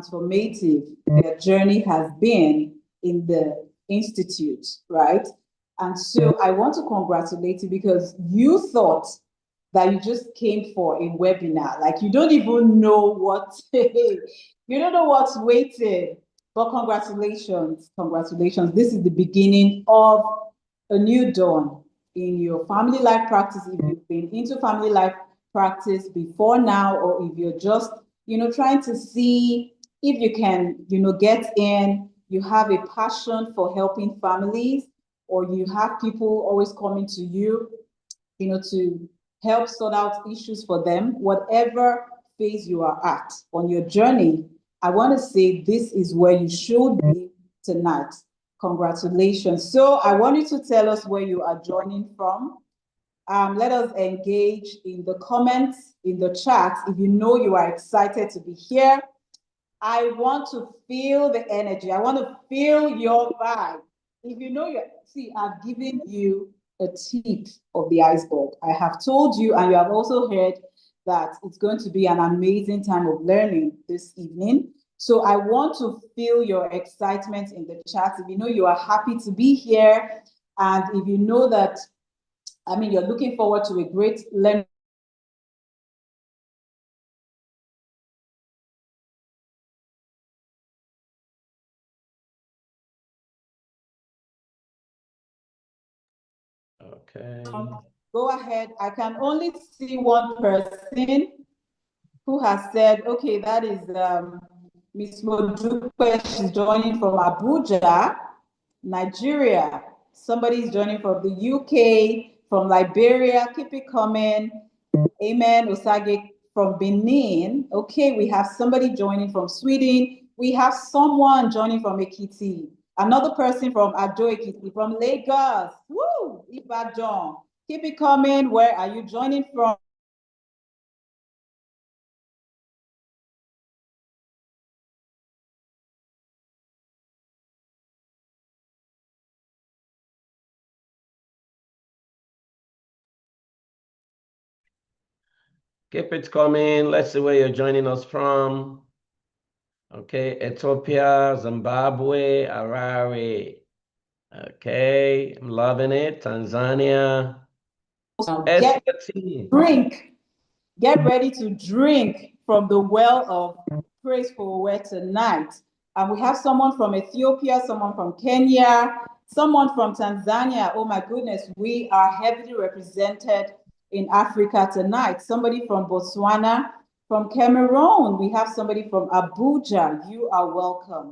transformative their journey has been in the Institute, right? And so I want to congratulate you because you thought that you just came for a webinar. Like you don't even know what, you don't know what's waiting. But congratulations, congratulations. This is the beginning of a new dawn in your family life practice. If you've been into family life practice before now, or if you're just, trying to see if you can, get in, you have a passion for helping families, or you have people always coming to you, to help sort out issues for them, whatever phase you are at on your journey, I want to say this is where you should be tonight. Congratulations. So I want you to tell us where you are joining from. Let us engage in the comments, in the chat. If you know you are excited to be here, I want to feel the energy. I want to feel your vibe. If you know I've given you a tip of the iceberg. I have told you, and you have also heard that it's going to be an amazing time of learning this evening. So I want to feel your excitement in the chat. If you know you are happy to be here, and if you know that, you're looking forward to a great learning. Okay. Go ahead. I can only see one person who has said, okay, that is Miss Modupe. She's joining from Abuja, Nigeria. Somebody's joining from the UK, from Liberia. Keep it coming. Amen. Osage from Benin. Okay, we have somebody joining from Sweden. We have someone joining from Ekiti. Another person from Ado Ekiti, from Lagos. Woo! Ibadan. Keep it coming. Where are you joining from? Keep it coming. Let's see where you're joining us from. Okay, Ethiopia, Zimbabwe, Harare. Okay, I'm loving it. Tanzania. Get ready to drink from the well of praise for word tonight. And we have someone from Ethiopia, someone from Kenya, someone from Tanzania. Oh my goodness, we are heavily represented in Africa tonight. Somebody from Botswana, from Cameroon. We have somebody from Abuja. You are welcome.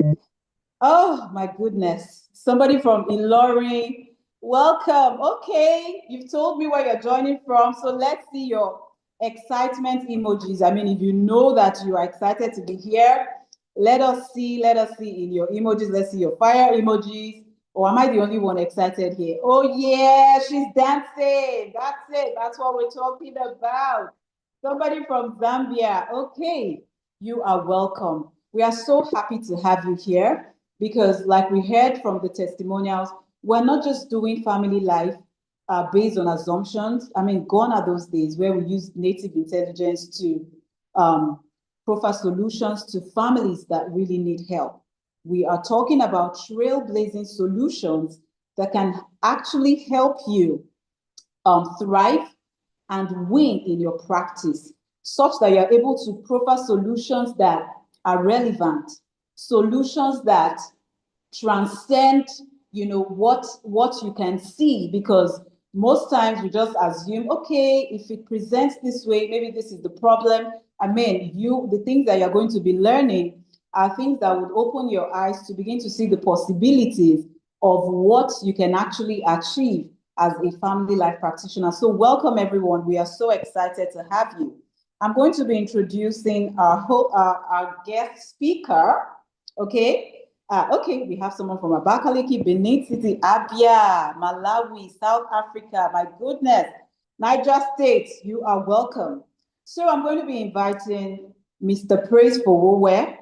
Oh my goodness. Somebody from Ilorin. Welcome. Okay, you've told me where you're joining from. So let's see your excitement emojis. If you know that you are excited to be here, let us see in your emojis. Let's see your fire emojis. Or am I the only one excited here? Oh yeah, she's dancing. That's it. That's what we're talking about. Somebody from Zambia. Okay, you are welcome. We are so happy to have you here because like we heard from the testimonials, we're not just doing family life based on assumptions. Gone are those days where we use native intelligence to proffer solutions to families that really need help. We are talking about trailblazing solutions that can actually help you thrive and win in your practice, such that you're able to proffer solutions that are relevant, solutions that transcend, what you can see, because most times we just assume, okay, if it presents this way, maybe this is the problem. The things that you're going to be learning are things that would open your eyes to begin to see the possibilities of what you can actually achieve as a family life practitioner. So welcome everyone. We are so excited to have you. I'm going to be introducing our guest speaker, okay? Okay, we have someone from Abakaliki, Benin City, Abia, Malawi, South Africa. My goodness, Niger State, you are welcome. So I'm going to be inviting Mr. Praise for Wowe.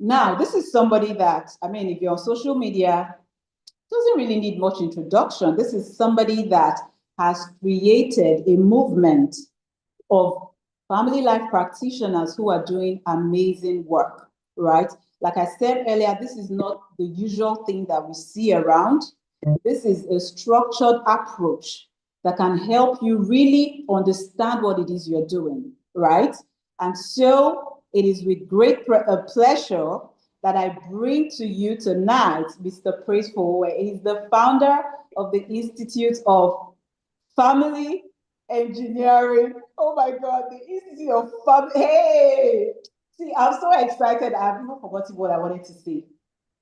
Now, this is somebody that, if you're on social media, doesn't really need much introduction. This is somebody that has created a movement of family life practitioners who are doing amazing work. right? Like I said earlier, this is not the usual thing that we see around. This is a structured approach that can help you really understand what it is you're doing, right? And so it is with great pleasure that I bring to you tonight Mr. Praise Forward. He's the founder of the Institute of Family Engineering. Oh my God, the Institute of Family. Hey, see, I'm so excited. I've even forgotten what I wanted to say.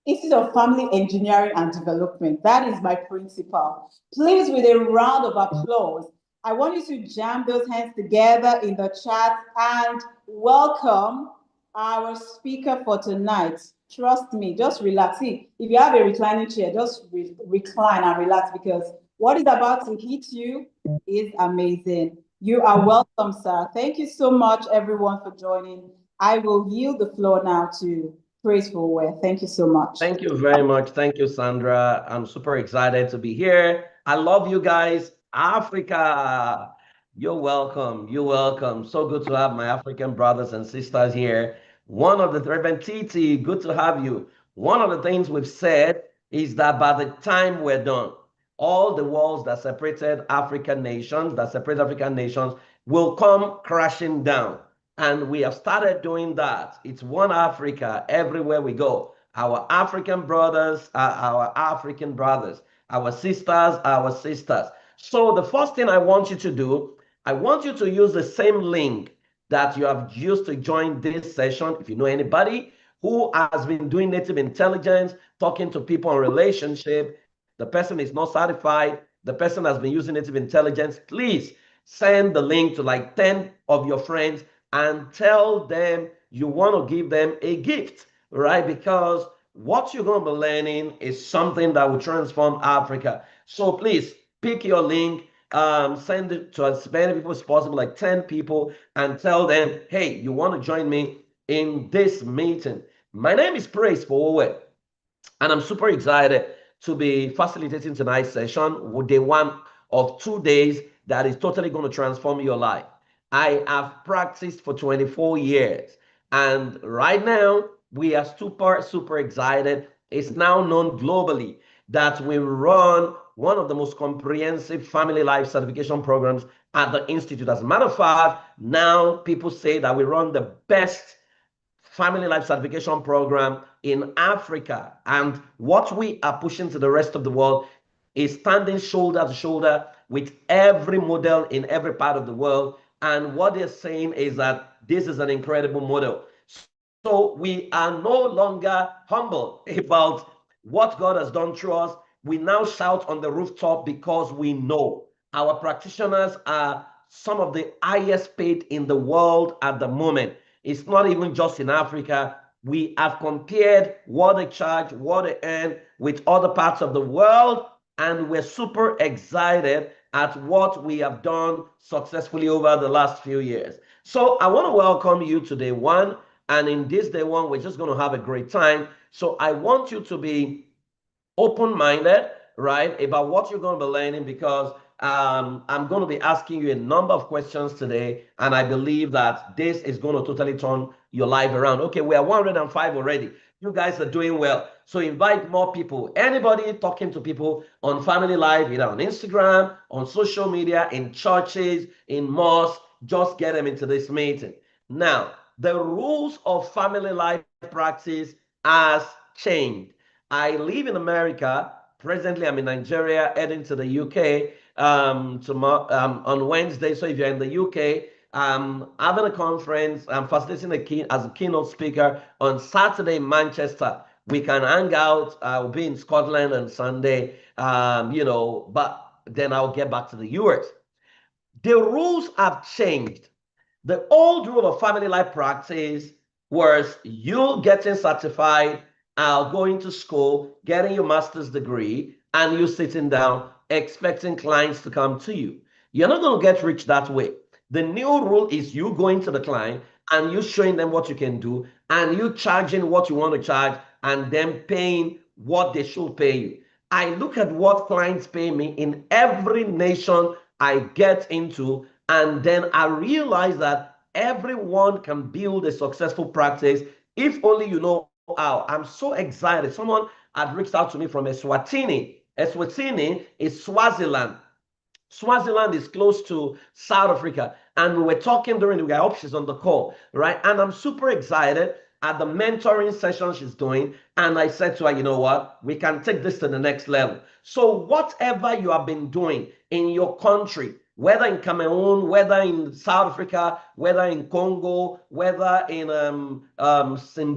Institute of Family Engineering and Development. That is my principal. Please, with a round of applause, I want you to jam those hands together in the chat and welcome our speaker for tonight. Trust me, just relax. See, if you have a reclining chair, just recline and relax because what is about to hit you is amazing. You are welcome, sir. Thank you so much, everyone, for joining. I will yield the floor now to Praise Forward. Thank you so much. Thank you very much. Thank you, Sandra. I'm super excited to be here. I love you guys. Africa, you're welcome. You're welcome. So good to have my African brothers and sisters here. One of the Reverend Titi, good to have you. One of the things we've said is that by the time we're done, all the walls that separated African nations, will come crashing down. And we have started doing that. It's one Africa everywhere we go. Our African brothers are our African brothers. Our sisters are our sisters. So the first thing I want you to do, I want you to use the same link that you have used to join this session. If you know anybody who has been doing native intelligence, talking to people on relationship, the person is not certified, the person has been using native intelligence, please send the link to like 10 of your friends and tell them you want to give them a gift, right? Because what you're going to be learning is something that will transform Africa. So please pick your link, send it to as many people as possible, like 10 people, and tell them, hey, you want to join me in this meeting. My name is Praise Forward, and I'm super excited to be facilitating tonight's session with day one of 2 days that is totally going to transform your life. I have practiced for 24 years, and right now we are super excited. It's now known globally that we run one of the most comprehensive family life certification programs at the Institute. As a matter of fact, now people say that we run the best family life certification program in Africa. And what we are pushing to the rest of the world is standing shoulder to shoulder with every model in every part of the world. And what they're saying is that this is an incredible model. So we are no longer humble about what God has done through us. We now shout on the rooftop because we know our practitioners are some of the highest paid in the world at the moment. It's not even just in Africa. We have compared what they charge, what they earn with other parts of the world, and we're super excited at what we have done successfully over the last few years. So I want to welcome you to day one. And in this day one, we're just going to have a great time. So I want you to be open-minded, right, about what you're going to be learning because I'm going to be asking you a number of questions today, and I believe that this is going to totally turn your life around. Okay, we are 105 already. You guys are doing well. So invite more people. Anybody talking to people on family life, either on Instagram, on social media, in churches, in mosques, just get them into this meeting. Now, the rules of family life practice has changed. I live in America. Presently, I'm in Nigeria, heading to the UK on Wednesday. So if you're in the UK, I'm having a conference. I'm facilitating as a keynote speaker on Saturday in Manchester. We can hang out. I'll be in Scotland on Sunday, but then I'll get back to the US. The rules have changed. The old rule of family life practice was you getting certified, going to school, getting your master's degree, and you sitting down expecting clients to come to you. You're not going to get rich that way. The new rule is you going to the client and you showing them what you can do and you charging what you want to charge and then paying what they should pay you. I look at what clients pay me in every nation I get into, and then I realize that everyone can build a successful practice If only you know how. I'm so excited. Someone had reached out to me from Eswatini. Eswatini is Swaziland. Swaziland is close to South Africa. And we were talking during the hope she's on the call, right? And I'm super excited at the mentoring session she's doing. And I said to her, you know what? We can take this to the next level. So whatever you have been doing in your country, whether in Cameroon, whether in South Africa, whether in Congo, whether in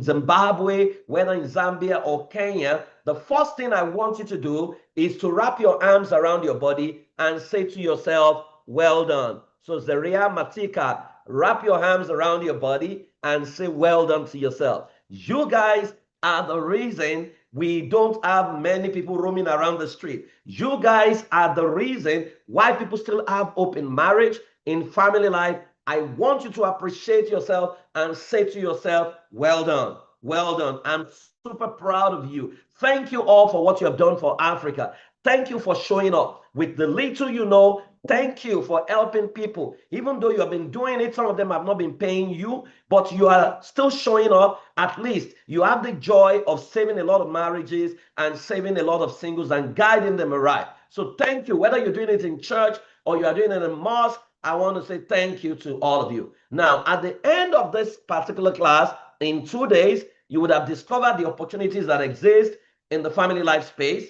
Zimbabwe, whether in Zambia or Kenya, the first thing I want you to do is to wrap your arms around your body and say to yourself, well done. So Zeria Matika, wrap your arms around your body and say well done to yourself. You guys are the reason we don't have many people roaming around the street. You guys are the reason why people still have hope in marriage, in family life. I want you to appreciate yourself and say to yourself, well done, well done. I'm super proud of you. Thank you all for what you have done for Africa. Thank you for showing up with the little you know. Thank you for helping people. Even though you have been doing it, some of them have not been paying you, but you are still showing up. At least you have the joy of saving a lot of marriages and saving a lot of singles and guiding them right. So thank you. Whether you're doing it in church or you are doing it in mosque, I want to say thank you to all of you. Now, at the end of this particular class, in 2 days, you would have discovered the opportunities that exist in the family life space.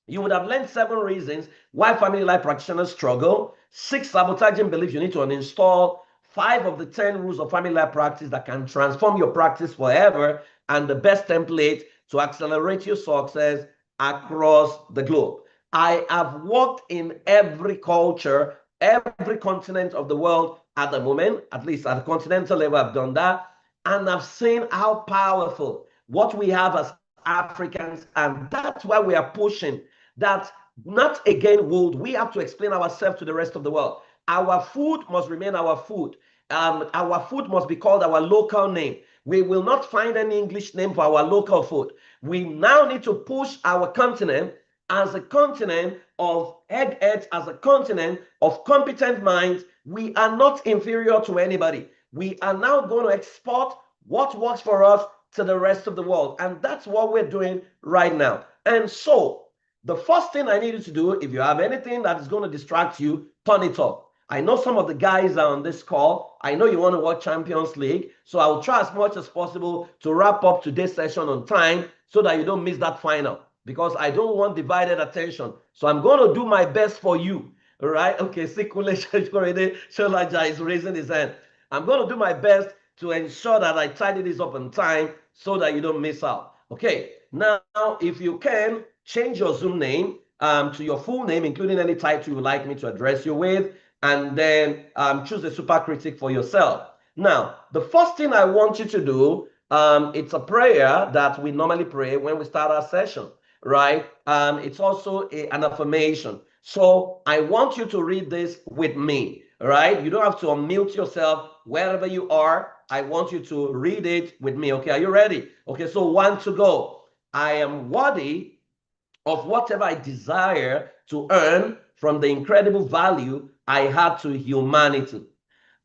You would have learned 7 reasons why family life practitioners struggle, 6 sabotaging beliefs you need to uninstall, 5 of the 10 rules of family life practice that can transform your practice forever, and the best template to accelerate your success across the globe. I have worked in every culture, every continent of the world at the moment, at least at the continental level, I've done that. And I've seen how powerful what we have as Africans, and that's why we are pushing that not again would we have to explain ourselves to the rest of the world. Our food must remain our food. Our food must be called our local name. We will not find any English name for our local food. We now need to push our continent as a continent of eggheads, as a continent of competent minds. We are not inferior to anybody. We are now going to export what works for us to the rest of the world. And that's what we're doing right now. And so the first thing I need you to do, if you have anything that is going to distract you, turn it off. I know some of the guys are on this call. I know you want to watch Champions League. So I will try as much as possible to wrap up today's session on time so that you don't miss that final, because I don't want divided attention. So I'm going to do my best for you. All right? Okay, Sikule Sholaja is raising his hand. I'm going to do my best to ensure that I tidy this up on time so that you don't miss out. Okay, now if you can, change your Zoom name to your full name, including any title you would like me to address you with, and then choose a super critic for yourself. Now, the first thing I want you to do, it's a prayer that we normally pray when we start our session, right? It's also an affirmation. So I want you to read this with me, right? You don't have to unmute yourself wherever you are. I want you to read it with me. Okay, are you ready? Okay, so 1 to go. I am worthy of whatever I desire to earn from the incredible value I had to humanity.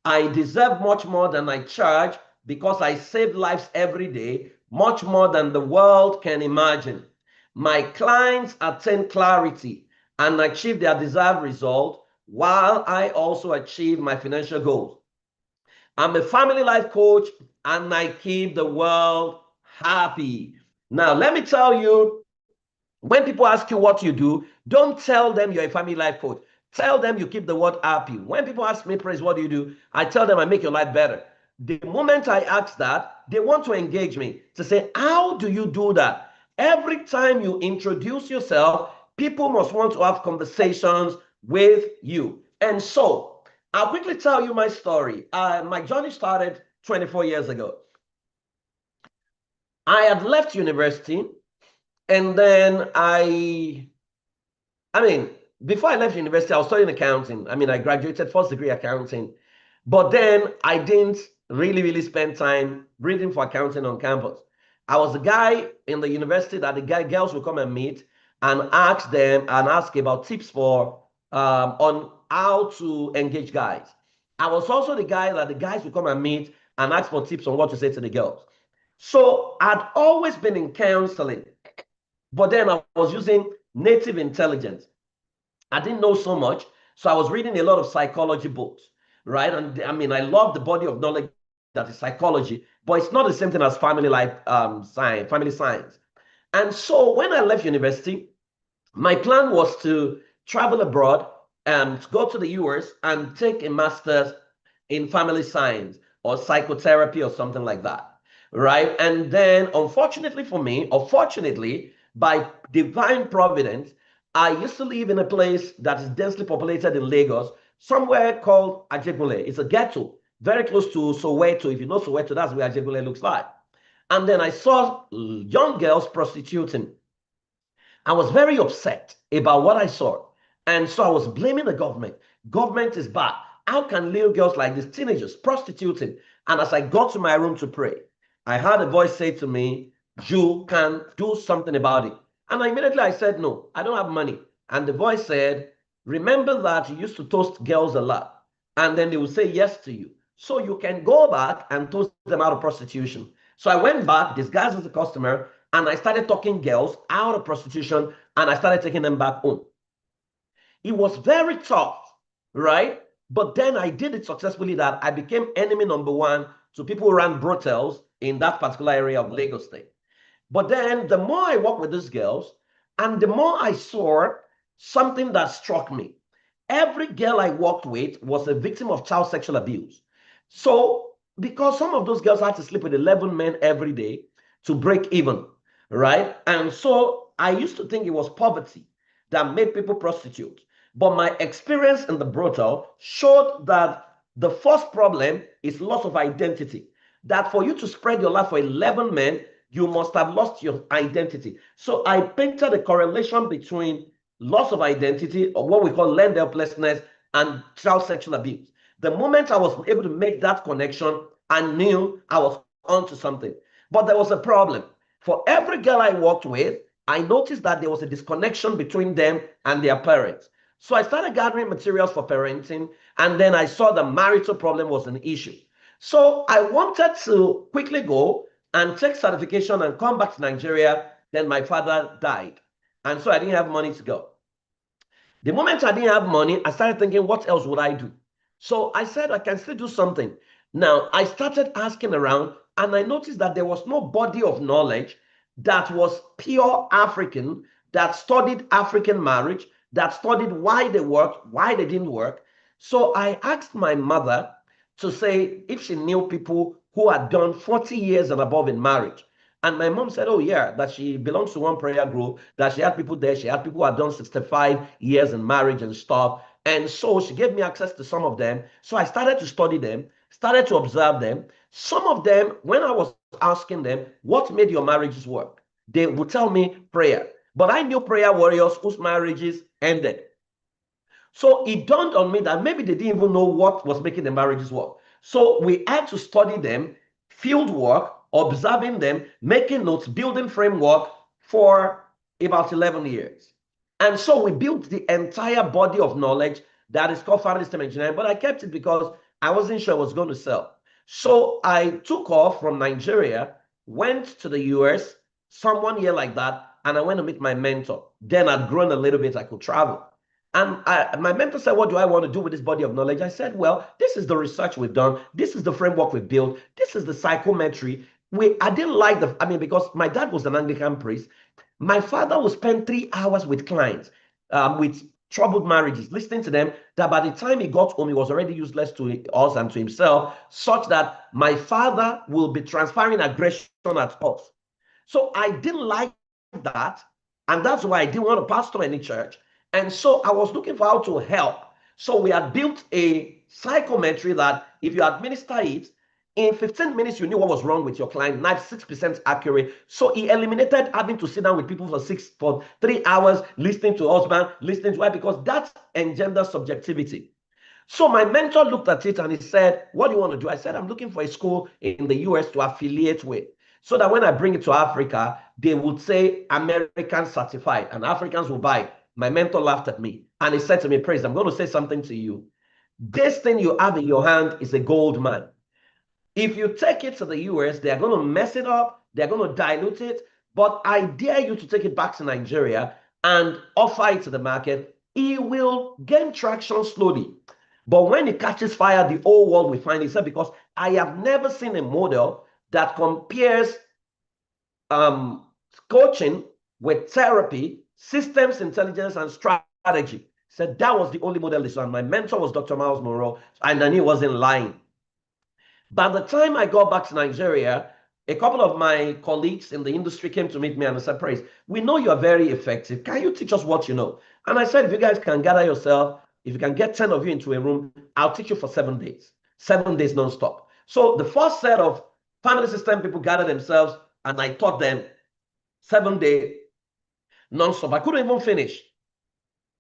I deserve much more than I charge because I save lives every day, much more than the world can imagine. My clients attain clarity and achieve their desired result while I also achieve my financial goals. I'm a family life coach and I keep the world happy. Now, let me tell you, when people ask you what you do, don't tell them you're a family life coach. Tell them you keep the world happy. When people ask me, Praise, what do you do? I tell them I make your life better. The moment I ask that, they want to engage me to say, how do you do that? Every time you introduce yourself, people must want to have conversations with you. And so I'll quickly tell you my story. My journey started 24 years ago. I had left university, and then before I left university, I was studying accounting. I graduated first degree accounting, but then I didn't really spend time reading for accounting on campus. I was the guy in the university that the girls would come and meet and ask about tips for on how to engage guys. I was also the guy that the guys would come and meet and ask for tips on what to say to the girls. So I'd always been in counseling, but then I was using native intelligence. I didn't know so much. So I was reading a lot of psychology books, right? And I mean, I love the body of knowledge that is psychology, but it's not the same thing as family life science, family science. And so when I left university, my plan was to travel abroad and go to the US and take a master's in family science or psychotherapy or something like that, right? And then, unfortunately for me, or fortunately, by divine providence, I used to live in a place that is densely populated in Lagos, somewhere called Ajegule. It's a ghetto, very close to Soweto. If you know Soweto, that's where Ajegule looks like. And then I saw young girls prostituting. I was very upset about what I saw. And so I was blaming the government. Government is bad. How can little girls like these teenagers prostituting? And as I got to my room to pray, I heard a voice say to me, you can do something about it. And immediately I said, no, I don't have money. And the voice said, remember that you used to toast girls a lot. And then they will say yes to you. So you can go back and toast them out of prostitution. So I went back, disguised as a customer, and I started talking girls out of prostitution and I started taking them back home. It was very tough, right? But then I did it successfully that I became enemy number one to people who ran brothels in that particular area of Lagos State. But then the more I worked with these girls and the more I saw something that struck me. Every girl I worked with was a victim of child sexual abuse. So because some of those girls had to sleep with 11 men every day to break even, right? And so I used to think it was poverty that made people prostitute. But my experience in the brothel showed that the first problem is loss of identity. That for you to spread your life for 11 men, you must have lost your identity. So I painted a correlation between loss of identity, or what we call learned helplessness, and child sexual abuse. The moment I was able to make that connection, I knew I was onto something. But there was a problem. For every girl I worked with, I noticed that there was a disconnection between them and their parents. So I started gathering materials for parenting, and then I saw the marital problem was an issue. So I wanted to quickly go and take certification and come back to Nigeria. Then my father died. And so I didn't have money to go. The moment I didn't have money, I started thinking, what else would I do? So I said, I can still do something. Now, I started asking around, and I noticed that there was no body of knowledge that was pure African, that studied African marriage, that studied why they worked, why they didn't work. So I asked my mother to say if she knew people who had done 40 years and above in marriage. And my mom said, oh, yeah, that she belongs to one prayer group, that she had people there. She had people who had done 65 years in marriage and stuff. And so she gave me access to some of them. So I started to study them, started to observe them. Some of them, when I was asking them, what made your marriages work? They would tell me prayer. But I knew prayer warriors whose marriages ended. So it dawned on me that maybe they didn't even know what was making the marriages work. So we had to study them, field work, observing them, making notes, building framework for about 11 years. And so we built the entire body of knowledge that is called family system engineering, but I kept it because I wasn't sure I was going to sell. So I took off from Nigeria, went to the US, some 1 year like that, and I went to meet my mentor. Then I'd grown a little bit, I could travel. And my mentor said, what do I want to do with this body of knowledge? I said, well, this is the research we've done. This is the framework we've built. This is the psychometry. I didn't like because my dad was an Anglican priest. My father would spend 3 hours with clients, with troubled marriages, listening to them, that by the time he got home, he was already useless to us and to himself, such that my father will be transferring aggression at us. So I didn't like that. And that's why I didn't want to pastor any church. And so I was looking for how to help. So we had built a psychometry that if you administer it, in 15 minutes, you knew what was wrong with your client, 96% accurate. So he eliminated having to sit down with people for 3 hours, listening to husband, listening to wife, because that engenders subjectivity. So my mentor looked at it and he said, what do you want to do? I said, I'm looking for a school in the US to affiliate with, so that when I bring it to Africa, they would say American certified and Africans will buy it. My mentor laughed at me and he said to me, Praise, I'm going to say something to you. This thing you have in your hand is a gold mine. If you take it to the US, they're going to mess it up, they're going to dilute it. But I dare you to take it back to Nigeria and offer it to the market. It will gain traction slowly. But when it catches fire, the whole world will find itself, because I have never seen a model that compares coaching with therapy, systems intelligence, and strategy. Said that was the only model this one. My mentor was Dr. Miles Monroe, and I knew he wasn't lying. By the time I got back to Nigeria, a couple of my colleagues in the industry came to meet me and said, Praise, we know you are very effective. Can you teach us what you know? And I said, if you guys can gather yourself, if you can get 10 of you into a room, I'll teach you for 7 days nonstop. So the first set of family system people gathered themselves, and I taught them 7 days nonstop. I couldn't even finish.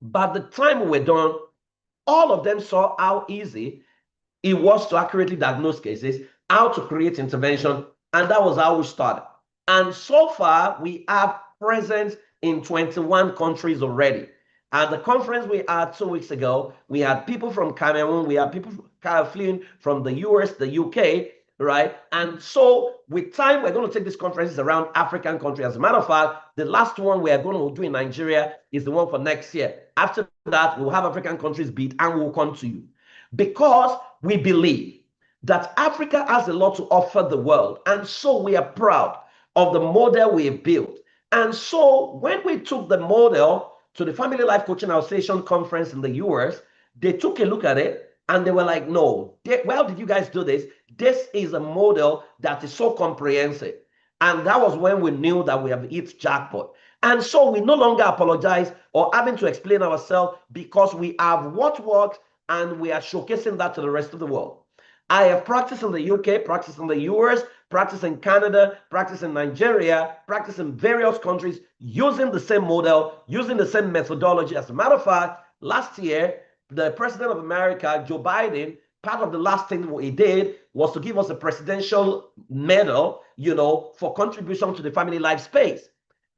By the time we were done, all of them saw how easy it was to accurately diagnose cases, how to create intervention, and that was how we started. And so far, we have presence in 21 countries already. At the conference we had 2 weeks ago, we had people from Cameroon, we had people fleeing from the US, the UK, right? And so with time, we're going to take these conferences around African countries. As a matter of fact, the last one we are going to do in Nigeria is the one for next year. After that, we'll have African countries bid and we'll come to you, because we believe that Africa has a lot to offer the world. And so we are proud of the model we have built. And so when we took the model to the Family Life Coaching Association conference in the US, they took a look at it and they were like, no, well, did you guys do this? This is a model that is so comprehensive. And that was when we knew that we have hit jackpot. And so we no longer apologize or having to explain ourselves, because we have what works and we are showcasing that to the rest of the world. I have practiced in the UK, practiced in the US, practiced in Canada, practiced in Nigeria, practiced in various countries using the same model, using the same methodology. As a matter of fact, last year, the President of America, Joe Biden, part of the last thing he did was to give us a presidential medal, for contribution to the family life space.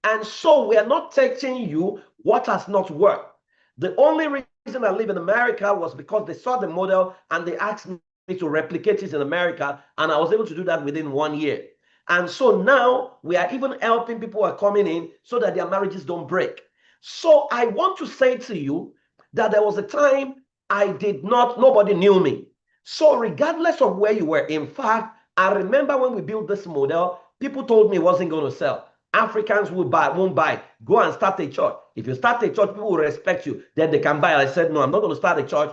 And so we are not teaching you what has not worked. The only reason I live in America was because they saw the model and they asked me to replicate it in America, and I was able to do that within 1 year. And so now we are even helping people who are coming in so that their marriages don't break. So I want to say to you that there was a time nobody knew me. So regardless of where you were, in fact, I remember when we built this model, people told me it wasn't going to sell. Africans won't buy. Go and start a church. If you start a church, people will respect you. Then they can buy. I said, no, I'm not going to start a church.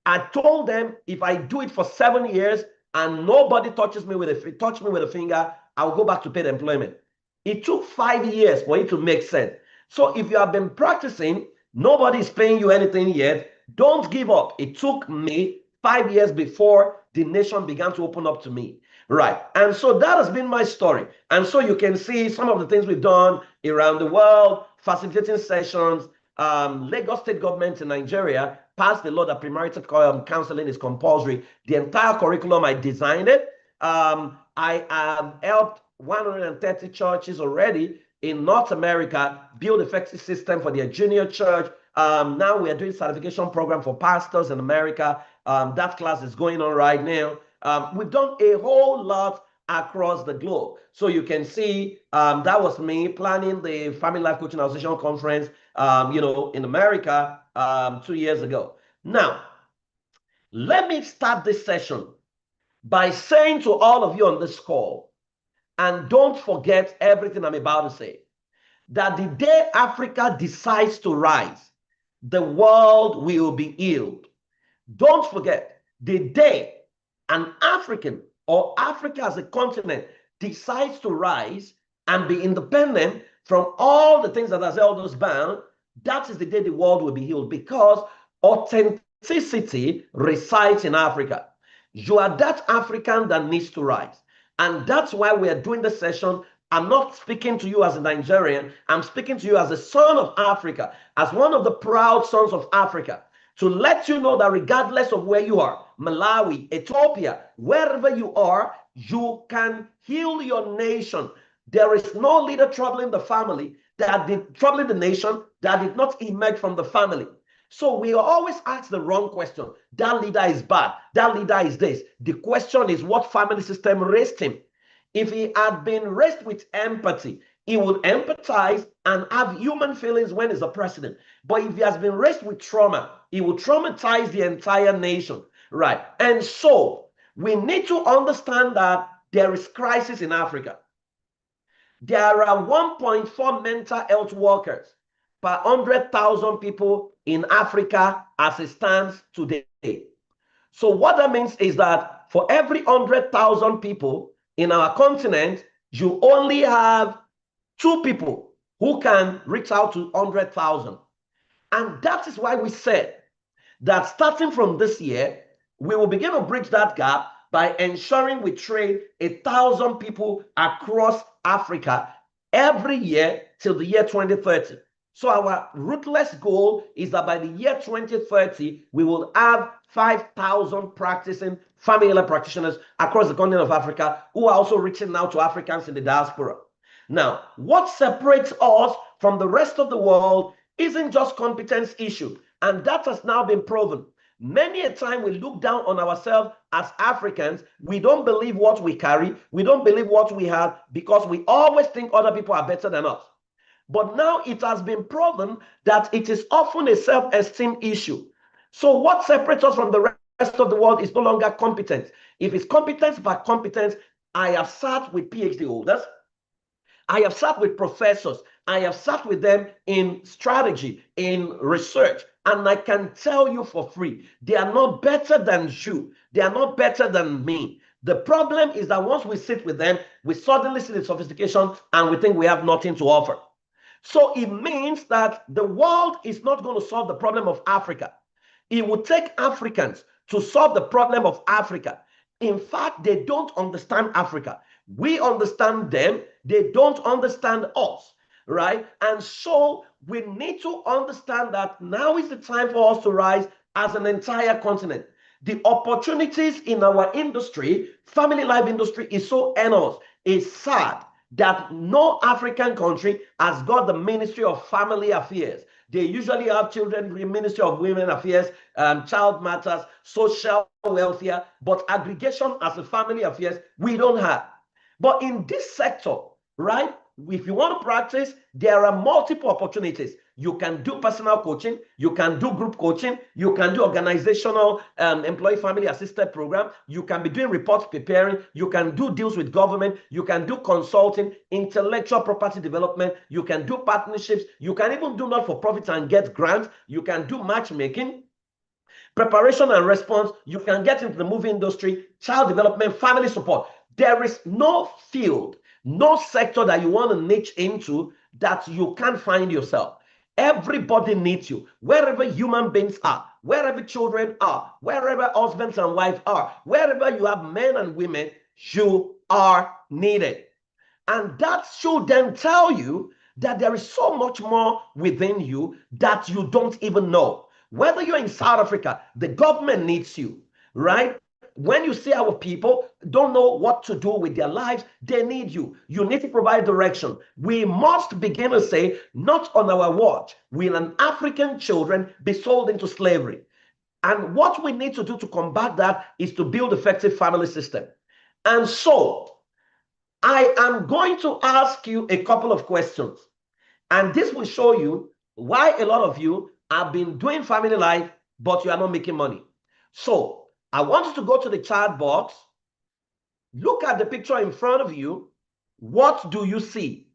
I told them, if I do it for 7 years and nobody touches me with a finger, I'll go back to paid employment. It took 5 years for it to make sense. So if you have been practicing, nobody's paying you anything yet, don't give up. It took me 5 years before the nation began to open up to me. Right. And so that has been my story. And so you can see some of the things we've done around the world, facilitating sessions. Lagos state government in Nigeria passed the law that premarital counseling is compulsory. The entire curriculum, I designed it. I have helped 130 churches already in North America build effective system for their junior church. Now we are doing certification program for pastors in America. That class is going on right now. We've done a whole lot across the globe. So you can see that was me planning the Family Life Coaching Association conference, in America 2 years ago. Now, let me start this session by saying to all of you on this call, and don't forget everything I'm about to say, that the day Africa decides to rise, the world will be healed. Don't forget, the day an African or Africa as a continent decides to rise and be independent from all the things that has held us bound, that is the day the world will be healed, because authenticity resides in Africa. You are that African that needs to rise. And that's why we are doing this session. I'm not speaking to you as a Nigerian. I'm speaking to you as a son of Africa, as one of the proud sons of Africa, to let you know that regardless of where you are, Malawi, Ethiopia, wherever you are, you can heal your nation. There is no leader troubling the family troubling the nation that did not emerge from the family. So we always ask the wrong question. That leader is bad. That leader is this. The question is what family system raised him. If he had been raised with empathy, he would empathize and have human feelings when he's a president. But if he has been raised with trauma, he will traumatize the entire nation, right? And so we need to understand that there is crisis in Africa. There are 1.4 mental health workers per 100,000 people in Africa as it stands today. So what that means is that for every 100,000 people in our continent, you only have 2 people who can reach out to 100,000. And that is why we said that starting from this year, we will begin to bridge that gap by ensuring we train 1,000 people across Africa every year till the year 2030. So our ruthless goal is that by the year 2030, we will have 5,000 practicing family practitioners across the continent of Africa who are also reaching out to Africans in the diaspora. Now, what separates us from the rest of the world isn't just competence issue, and that has now been proven. Many a time we look down on ourselves as Africans. We don't believe what we carry. We don't believe what we have because we always think other people are better than us. But now it has been proven that it is often a self-esteem issue. So what separates us from the rest of the world is no longer competence. If it's competence by competence, I have sat with PhD holders. I have sat with professors. I have sat with them in strategy, in research, and I can tell you for free, they are not better than you. They are not better than me. The problem is that once we sit with them, we suddenly see the sophistication and we think we have nothing to offer. So it means that the world is not going to solve the problem of Africa. It will take Africans to solve the problem of Africa. In fact, they don't understand Africa. We understand them. They don't understand us, right? And so we need to understand that now is the time for us to rise as an entire continent. The opportunities in our industry, family life industry, is so enormous. It's sad that no African country has got the Ministry of Family Affairs. They usually have children, Ministry of Women Affairs, Child Matters, Social Welfare, but aggregation as a family affairs, we don't have. But in this sector, right, if you want to practice, there are multiple opportunities. You can do personal coaching, you can do group coaching, you can do organizational employee family assisted program, you can be doing reports preparing, you can do deals with government, you can do consulting, intellectual property development, you can do partnerships, you can even do not-for-profit and get grants, you can do matchmaking, preparation and response, you can get into the movie industry, child development, family support. There is no field, no sector that you want to niche into that you can't find yourself. Everybody needs you. Wherever human beings are, wherever children are, wherever husbands and wives are, wherever you have men and women, you are needed. And that should then tell you that there is so much more within you that you don't even know. Whether you're in South Africa, the government needs you, right? When you see our people don't know what to do with their lives, they need you. You need to provide direction. We must begin to say, not on our watch will an African children be sold into slavery. And what we need to do to combat that is to build effective family system. And so I am going to ask you a couple of questions. And this will show you why a lot of you have been doing family life, but you are not making money. So I want you to go to the chat box. Look at the picture in front of you. What do you see?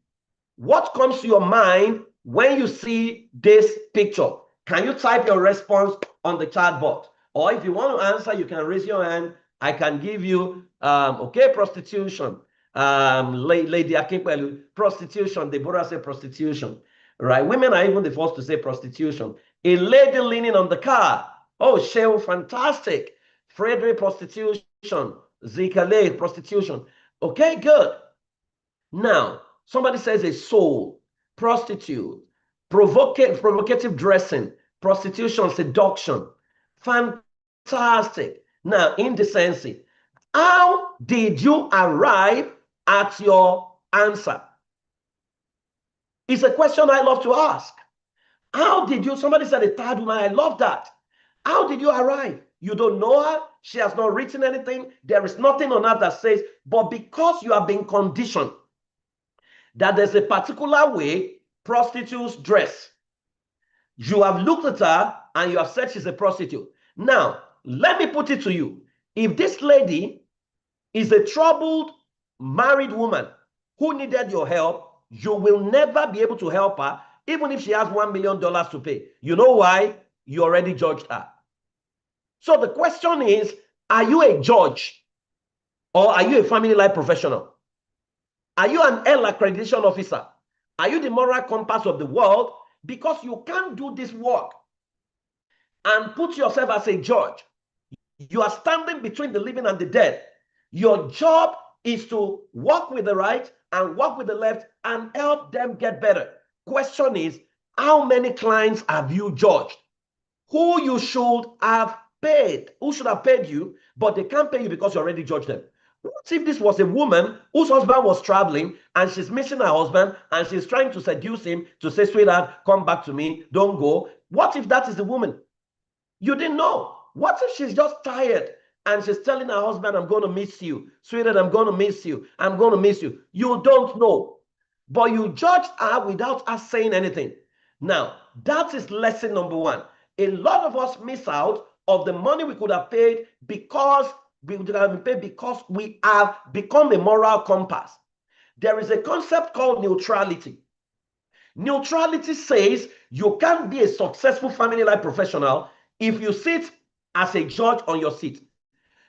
What comes to your mind when you see this picture? Can you type your response on the chat box? Or if you want to answer, you can raise your hand. I can give you, okay, prostitution. Lady Akinpelu, prostitution. Deborah said prostitution, right? Women are even the first to say prostitution. A lady leaning on the car. Oh, Shell, fantastic. Frederick, prostitution. Zikale, prostitution. Okay, good. Now, somebody says a soul, prostitute, provocative dressing, prostitution, seduction. Fantastic. Now, indecency. How did you arrive at your answer? It's a question I love to ask. How did you, somebody said a third woman, I love that. How did you arrive? You don't know her. She has not written anything. There is nothing on her that says, but because you have been conditioned that there's a particular way prostitutes dress, you have looked at her and you have said she's a prostitute. Now, let me put it to you. If this lady is a troubled married woman who needed your help, you will never be able to help her, even if she has $1 million to pay. You know why? You already judged her. So the question is, are you a judge or are you a family life professional? Are you an L accreditation officer? Are you the moral compass of the world? Because you can't do this work and put yourself as a judge. You are standing between the living and the dead. Your job is to walk with the right and walk with the left and help them get better. Question is, how many clients have you judged? Who you should have paid, who should have paid you, but they can't pay you because you already judged them. What if this was a woman whose husband was traveling and she's missing her husband and she's trying to seduce him to say, sweetheart, come back to me, don't go. What if that is the woman? You didn't know. What if she's just tired and she's telling her husband, I'm going to miss you. Sweetheart, I'm going to miss you. I'm going to miss you. You don't know. But you judged her without us saying anything. Now, that is lesson number one. A lot of us miss out of the money we could have paid because we have become a moral compass. There is a concept called neutrality. Neutrality says you can't be a successful family life professional if you sit as a judge on your seat.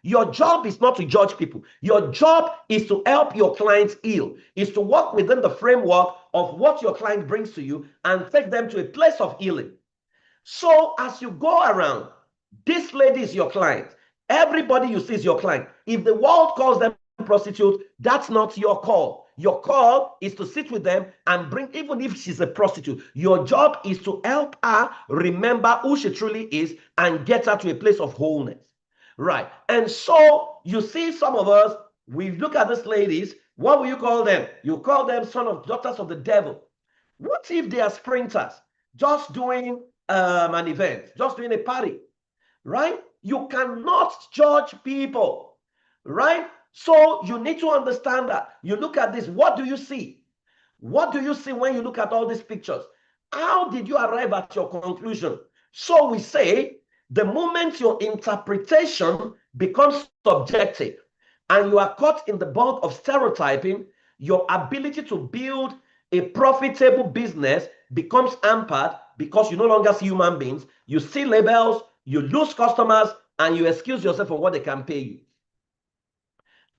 Your job is not to judge people. Your job is to help your clients heal, is to work within the framework of what your client brings to you and take them to a place of healing. So as you go around, this lady is your client. Everybody you see is your client. If the world calls them prostitute, that's not your call. Your call is to sit with them and bring, even if she's a prostitute, your job is to help her remember who she truly is and get her to a place of wholeness. Right. And so you see some of us, we look at these ladies, what will you call them? You call them daughters of the devil. What if they are sprinters, just doing an event, just doing a party, right? You cannot judge people, right? So you need to understand that. You look at this, what do you see? What do you see when you look at all these pictures? How did you arrive at your conclusion? So we say, the moment your interpretation becomes subjective and you are caught in the bulk of stereotyping, your ability to build a profitable business becomes hampered because you no longer see human beings. You see labels, you lose customers, and you excuse yourself for what they can pay you.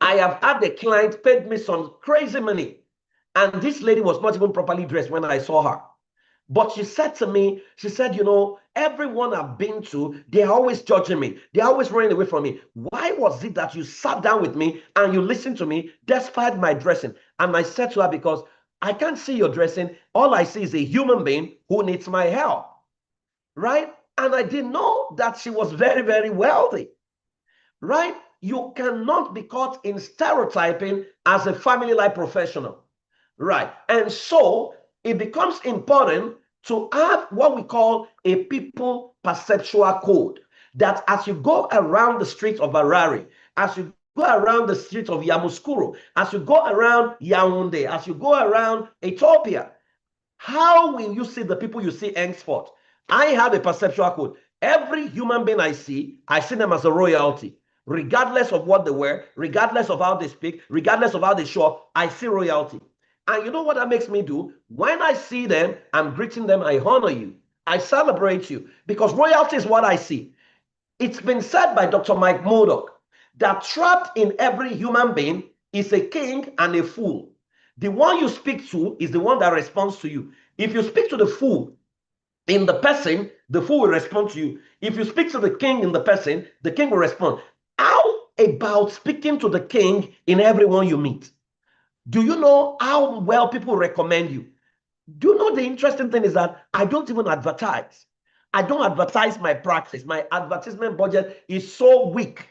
I have had a client paid me some crazy money, and this lady was not even properly dressed when I saw her. But she said to me, she said, you know, everyone I've been to, they're always judging me. They're always running away from me. Why was it that you sat down with me and you listened to me despite my dressing? And I said to her, because I can't see your dressing. All I see is a human being who needs my help. Right? And I didn't know that she was very, very wealthy. Right? You cannot be caught in stereotyping as a family life professional. Right? And so it becomes important to have what we call a people perceptual code, that as you go around the streets of Harare, as you go around the streets of Yamoussoukro, as you go around Yaoundé, as you go around Ethiopia, how will you see the people you see henceforth? I have a perceptual code. Every human being I see them as a royalty. Regardless of what they wear, regardless of how they speak, regardless of how they show up, I see royalty. And you know what that makes me do? When I see them, I'm greeting them, I honor you, I celebrate you, because royalty is what I see. It's been said by Dr. Mike Murdoch that trapped in every human being is a king and a fool. The one you speak to is the one that responds to you. If you speak to the fool in the person, the fool will respond to you. If you speak to the king in the person, the king will respond. How about speaking to the king in everyone you meet? Do you know how well people recommend you? Do you know the interesting thing is that I don't even advertise. I don't advertise my practice. My advertisement budget is so weak.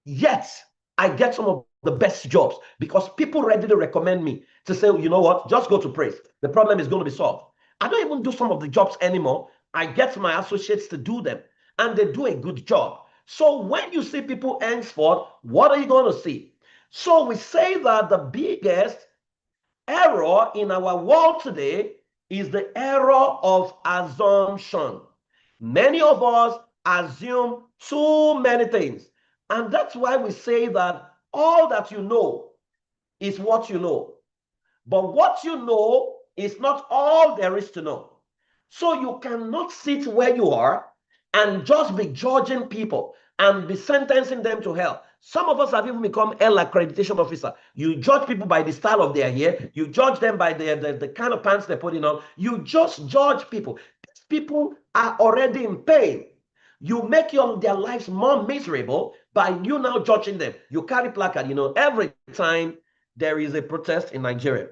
Yet, I get some of the best jobs because people readily recommend me to say, you know what, just go to praise. The problem is going to be solved. I don't even do some of the jobs anymore I get my associates to do them, and they do a good job. So when you see people henceforth, what are you going to see? So we say that the biggest error in our world today is the error of assumption. Many of us assume too many things. And that's why we say that all that you know is what you know. But what you know is not all there is to know. So you cannot sit where you are and just be judging people and be sentencing them to hell. Some of us have even become hell accreditation officer. You judge people by the style of their hair. You judge them by the kind of pants they're putting on. You just judge people. These people are already in pain. You make their lives more miserable by you now judging them. You carry placard, every time there is a protest in Nigeria,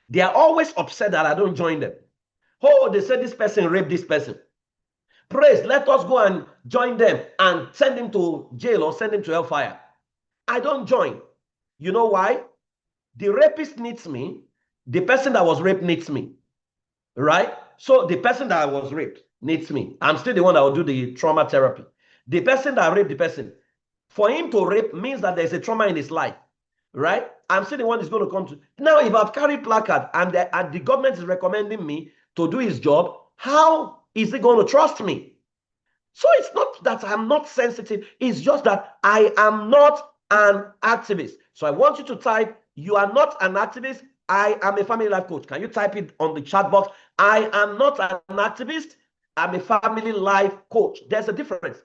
they are always upset that I don't join them. Oh, they said this person raped this person. Praise, let us go and join them and send him to jail or send him to hellfire. I don't join. You know why? The rapist needs me. The person that was raped needs me. Right? So the person that was raped needs me. I'm still the one that will do the trauma therapy. The person that raped the person, for him to rape means that there's a trauma in his life. Right? I'm still the one that's going to come to. Now, if I've carried placard and the government is recommending me to do his job, how is he going to trust me? So it's not that I'm not sensitive. It's just that I am not an activist. So I want you to type, you are not an activist. I am a family life coach. Can you type it on the chat box? I am not an activist. I'm a family life coach. There's a difference.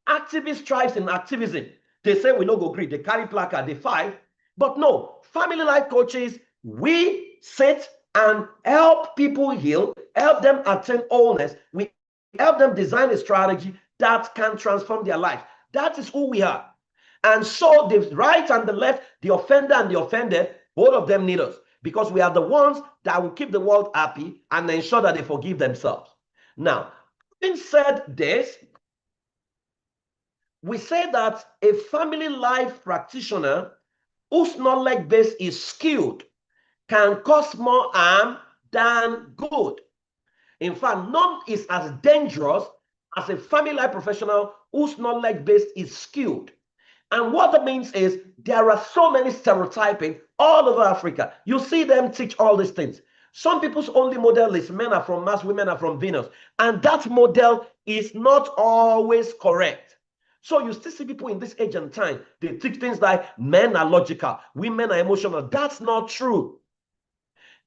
Activist thrives in activism. They say we no go agree. They carry placard, they fight. But no, family life coaches, we sit and help people heal, help them attain wholeness. We help them design a strategy that can transform their life. That is who we are. And so the right and the left, the offender and the offended, both of them need us, because we are the ones that will keep the world happy and ensure that they forgive themselves. Now, having said this, we say that a family life practitioner whose knowledge base is skewed can cause more harm than good. In fact, none is as dangerous as a family life professional whose knowledge base is skewed. And what that means is there are so many stereotyping all over Africa. You see them teach all these things. Some people's only model is men are from Mars, women are from Venus. And that model is not always correct. So you still see people in this age and time, they teach things like men are logical, women are emotional. That's not true.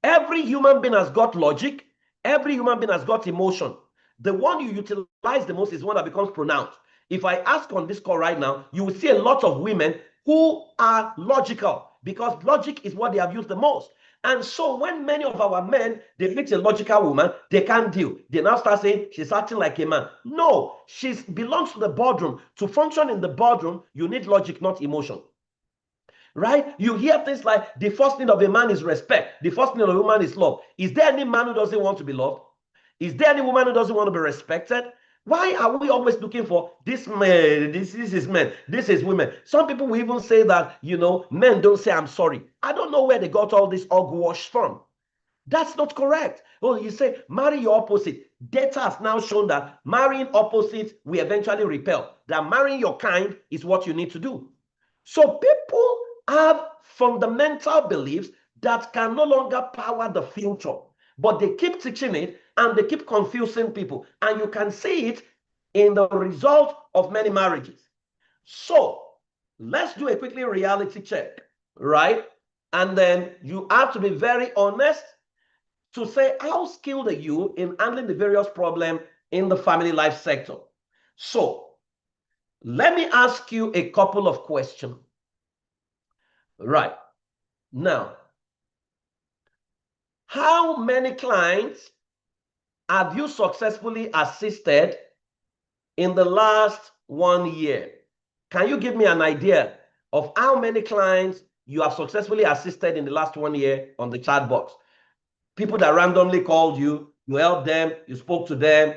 Every human being has got logic. Every human being has got emotion. The one you utilize the most is one that becomes pronounced. If I ask on this call right now, you will see a lot of women who are logical, because logic is what they have used the most. And so when many of our men, they meet a logical woman, they can't deal. They now start saying she's acting like a man. No, she belongs to the boardroom. To function in the boardroom, you need logic, not emotion. Right? You hear things like the first need of a man is respect. The first need of a woman is love. Is there any man who doesn't want to be loved? Is there any woman who doesn't want to be respected? Why are we always looking for this man, this is men, this is women? Some people will even say that, men don't say I'm sorry. I don't know where they got all this hogwash from. That's not correct. Oh, you say marry your opposite. Data has now shown that marrying opposites will eventually repel. That marrying your kind is what you need to do. So people have fundamental beliefs that can no longer power the future, but they keep teaching it and they keep confusing people. And you can see it in the result of many marriages. So let's do a quickly reality check, right? And then you have to be very honest to say, how skilled are you in handling the various problems in the family life sector? So let me ask you a couple of questions. Right. Now, how many clients have you successfully assisted in the last 1 year? Can you give me an idea of how many clients you have successfully assisted in the last 1 year on the chat box? People that randomly called you, you helped them, you spoke to them.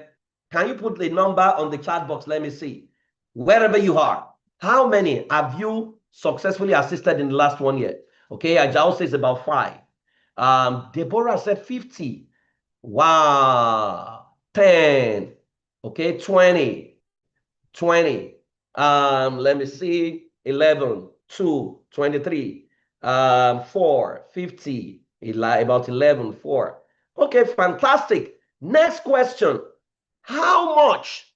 Can you put the number on the chat box? Let me see. Wherever you are, how many have you successfully assisted in the last 1 year? Okay, Ajao says about 5. Deborah said 50. Wow. 10. Okay, 20. 20. Let me see. 11, 2, 23, 4, 50, about 11, 4. Okay, fantastic. Next question. How much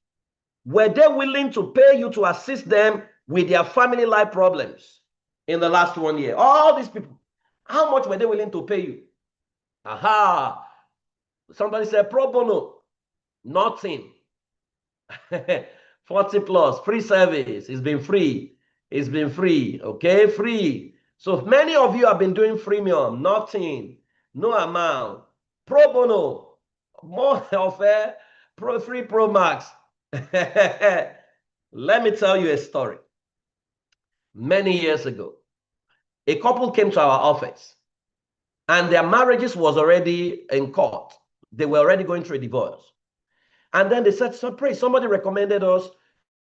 were they willing to pay you to assist them with their family life problems in the last 1 year? All these people, how much were they willing to pay you? Aha. Somebody said pro bono. Nothing. 40 plus, free service. It's been free. It's been free. Okay, free. So many of you have been doing freemium, nothing, no amount. Pro bono, more of a free pro max. Let me tell you a story. Many years ago, a couple came to our office and their marriages was already in court. They were already going through a divorce. And then they said, so pray, somebody recommended us.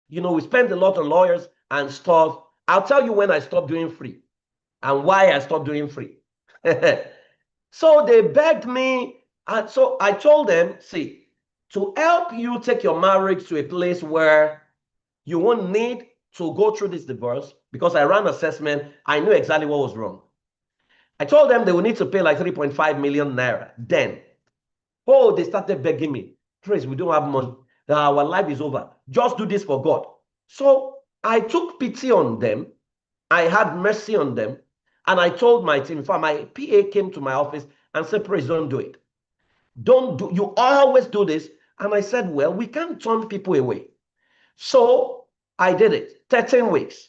You know, we spend a lot on lawyers and stuff. I'll tell you when I stopped doing free and why I stopped doing free. So they begged me. And so I told them, see, to help you take your marriage to a place where you won't need to go through this divorce, because I ran assessment, I knew exactly what was wrong. I told them they would need to pay like 3.5 million naira. Then, oh, they started begging me, Trace, we don't have money. Our life is over. Just do this for God. So I took pity on them. I had mercy on them. And I told my team, in fact, my PA came to my office and said, Praise, don't do it. Don't do, you always do this. And I said, well, we can't turn people away. So I did it, 13 weeks.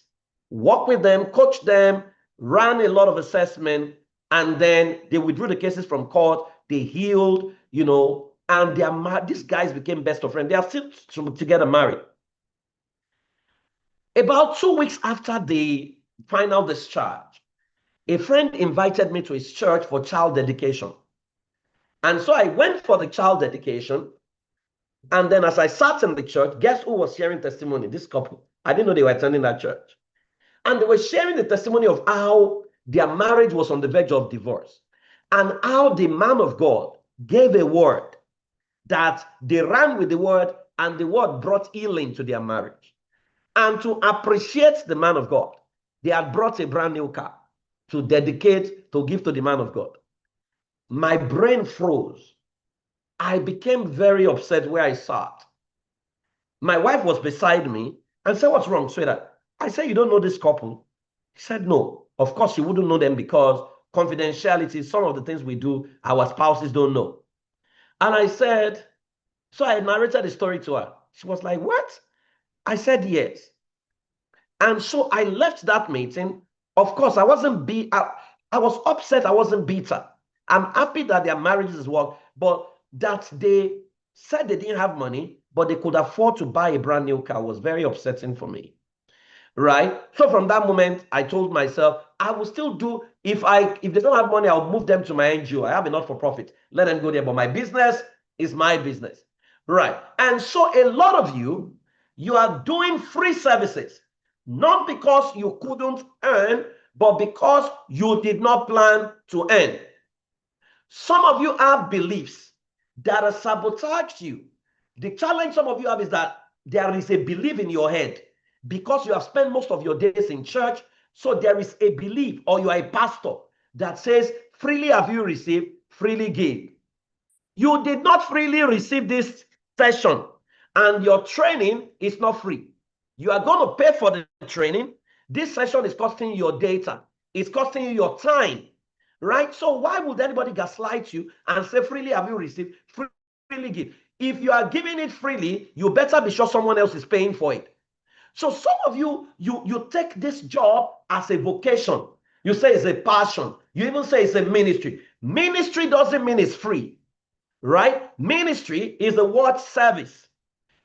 Work with them, coach them, ran a lot of assessment, and then they withdrew the cases from court. They healed, you know, and these guys became best of friends. They are still together married. About 2 weeks after the final discharge, a friend invited me to his church for child dedication. And so I went for the child dedication. And then as I sat in the church, guess who was sharing testimony? This couple. I didn't know they were attending that church. And they were sharing the testimony of how their marriage was on the verge of divorce and how the man of God gave a word that they ran with the word, and the word brought healing to their marriage. And to appreciate the man of God, they had brought a brand new car to dedicate, to give to the man of God. My brain froze. I became very upset where I sat. My wife was beside me and said, what's wrong, sweetheart? I said, you don't know this couple? He said, no. Of course, you wouldn't know them because confidentiality, some of the things we do, our spouses don't know. And I said, so I narrated the story to her. She was like, what? I said, yes. And so I left that meeting. Of course, I wasn't I was upset. I wasn't bitter. I'm happy that their marriages work, but that they said they didn't have money, but they could afford to buy a brand new car was very upsetting for me. Right? So from that moment, I told myself, I will still do, if they don't have money, I'll move them to my NGO. I have enough for profit. Let them go there. But my business is my business. Right. And so a lot of you are doing free services, not because you couldn't earn, but because you did not plan to earn. Some of you have beliefs that have sabotaged you. The challenge some of you have is that there is a belief in your head because you have spent most of your days in church. So there is a belief, or you are a pastor, that says, freely have you received, freely give. You did not freely receive this session, and your training is not free. You are going to pay for the training. This session is costing you your data. It's costing you your time. Right? So why would anybody gaslight you and say, freely have you received, freely give? If you are giving it freely, you better be sure someone else is paying for it. So some of you take this job as a vocation. You say it's a passion. You even say it's a ministry. Ministry doesn't mean it's free, right? Ministry is the word service,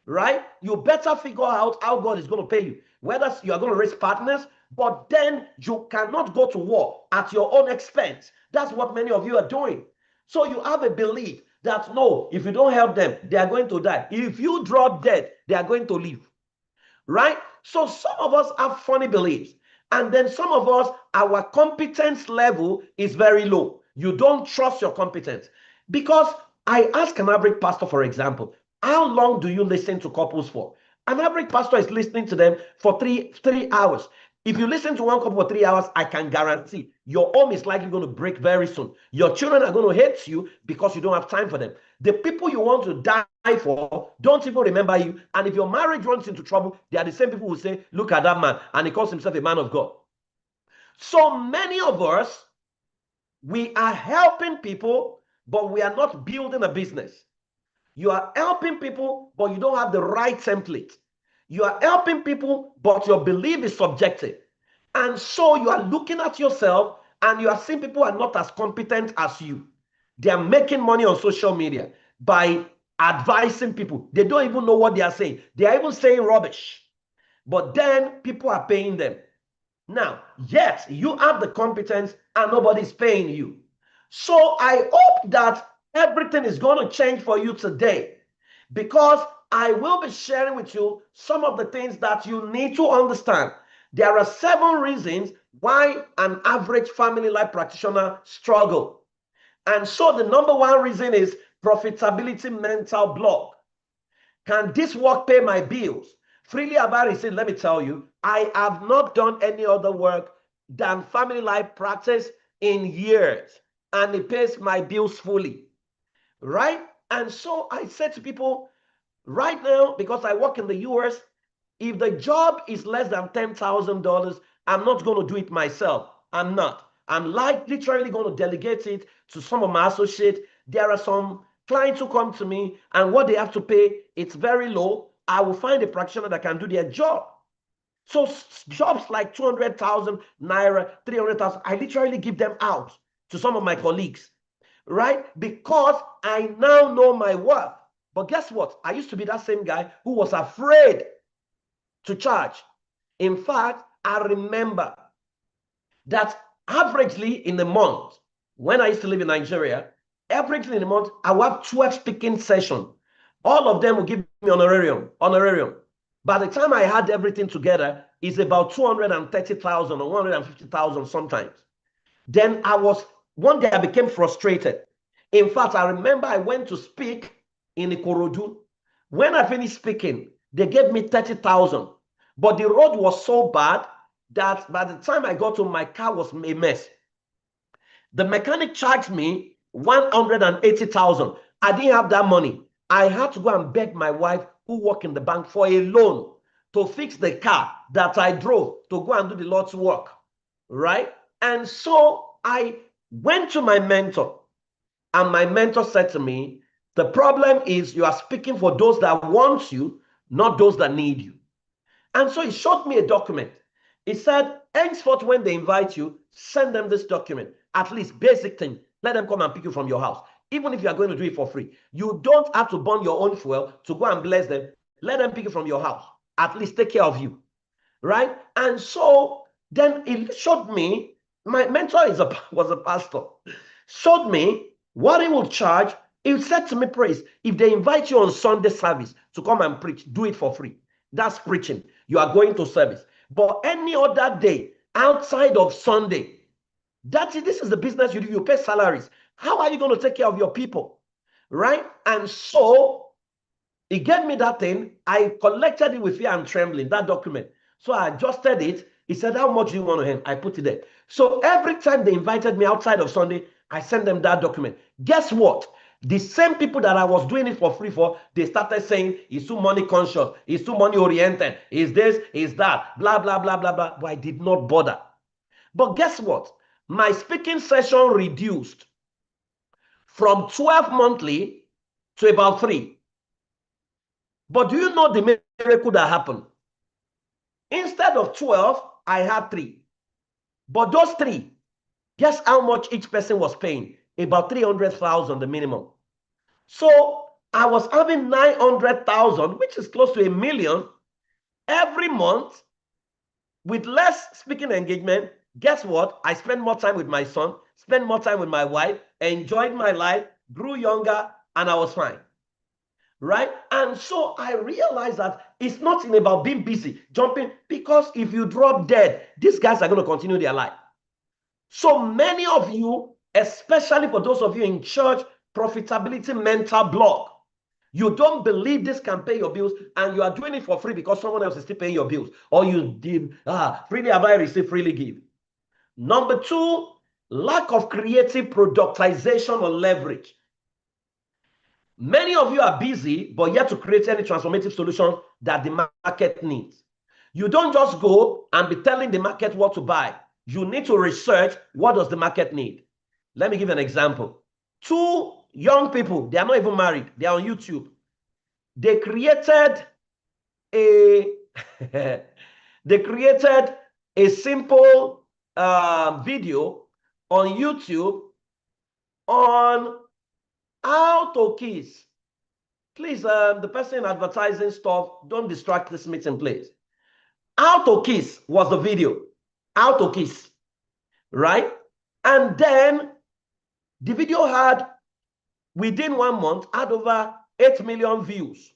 right? You better figure out how God is going to pay you, whether you are going to raise partners, but then you cannot go to war at your own expense. That's what many of you are doing. So you have a belief that, no, if you don't help them, they are going to die. If you drop dead, they are going to live. Right? So some of us have funny beliefs. And then some of us, our competence level is very low. You don't trust your competence. Because I ask an average pastor, for example, how long do you listen to couples for? An average pastor is listening to them for three hours. If you listen to one couple for 3 hours, I can guarantee your home is likely going to break very soon. Your children are going to hate you because you don't have time for them. The people you want to die for don't even remember you. And if your marriage runs into trouble, they are the same people who say, look at that man, and he calls himself a man of God. So many of us, we are helping people, but we are not building a business. You are helping people, but you don't have the right template. You are helping people, but your belief is subjective. And so you are looking at yourself and you are seeing people are not as competent as you. They are making money on social media by advising people. They don't even know what they are saying. They are even saying rubbish. But then people are paying them. Now, yet you have the competence and nobody's paying you. So I hope that everything is going to change for you today, because I will be sharing with you some of the things that you need to understand. There are 7 reasons why an average family life practitioner struggles. And so the number 1 reason is profitability mental block. Can this work pay my bills? Freely Abari said, let me tell you, I have not done any other work than family life practice in years, and it pays my bills fully, right? And so I said to people, right now, because I work in the US, if the job is less than $10,000, I'm not going to do it myself. I'm not. I'm literally going to delegate it to some of my associates. There are some clients who come to me, and what they have to pay, it's very low. I will find a practitioner that can do their job. So jobs like 200,000 naira, 300,000, I literally give them out to some of my colleagues, right? Because I now know my worth. But guess what? I used to be that same guy who was afraid to charge. In fact, I remember that averagely in a month, when I used to live in Nigeria, averagely in a month, I would have 12 speaking sessions. All of them will give me honorarium. By the time I had everything together, it's about 230,000 or 150,000 sometimes. Then one day I became frustrated. In fact, I remember I went to speak in Ikorodu. When I finished speaking, they gave me 30,000. But the road was so bad that by the time I got home, my car was a mess. The mechanic charged me 180,000. I didn't have that money. I had to go and beg my wife, who worked in the bank, for a loan to fix the car that I drove to go and do the Lord's work, right? And so I went to my mentor, and my mentor said to me, the problem is you are speaking for those that want you, not those that need you. And so he showed me a document. He said, henceforth, when they invite you, send them this document. At least basic thing. Let them come and pick you from your house. Even if you are going to do it for free. You don't have to burn your own fuel to go and bless them. Let them pick you from your house. At least take care of you. Right? And so then he showed me, my mentor was a pastor, showed me what he will charge. He said to me, Praise, if they invite you on Sunday service to come and preach, do it for free. That's preaching. You are going to service. But any other day outside of Sunday, this is the business you do. You pay salaries. How are you going to take care of your people? Right? And so he gave me that thing. I collected it with fear and trembling, that document. So I adjusted it. He said, how much do you want to hand? I put it there. So every time they invited me outside of Sunday, I sent them that document. Guess what? The same people that I was doing it for free for, they started saying, he's too money conscious, he's too money oriented, he's this, he's that, blah, blah, blah, blah, blah. But I did not bother. But guess what? My speaking session reduced from 12 monthly to about 3. But do you know the miracle that happened? Instead of 12, I had 3. But those 3, guess how much each person was paying? About 300,000, the minimum. So I was having 900,000, which is close to $1 million every month with less speaking engagement. Guess what? I spent more time with my son, spent more time with my wife, enjoyed my life, grew younger, and I was fine. Right? And so I realized that it's not about being busy, jumping, because if you drop dead, these guys are going to continue their life. So many of you, especially for those of you in church, profitability mental block. You don't believe this can pay your bills, and you are doing it for free because someone else is still paying your bills. Or you give, freely have I received, freely give. Number two, lack of creative productization or leverage. Many of you are busy, but yet to create any transformative solution that the market needs. You don't just go and be telling the market what to buy. You need to research, what does the market need? Let me give an example. Two young people, they are not even married, they are on YouTube. They created a they created a simple video on YouTube on how to kiss. Please, the person advertising stuff, don't distract this meeting, please. How to kiss was the video. How to kiss, right? And then the video had, within 1 month, had over 8 million views.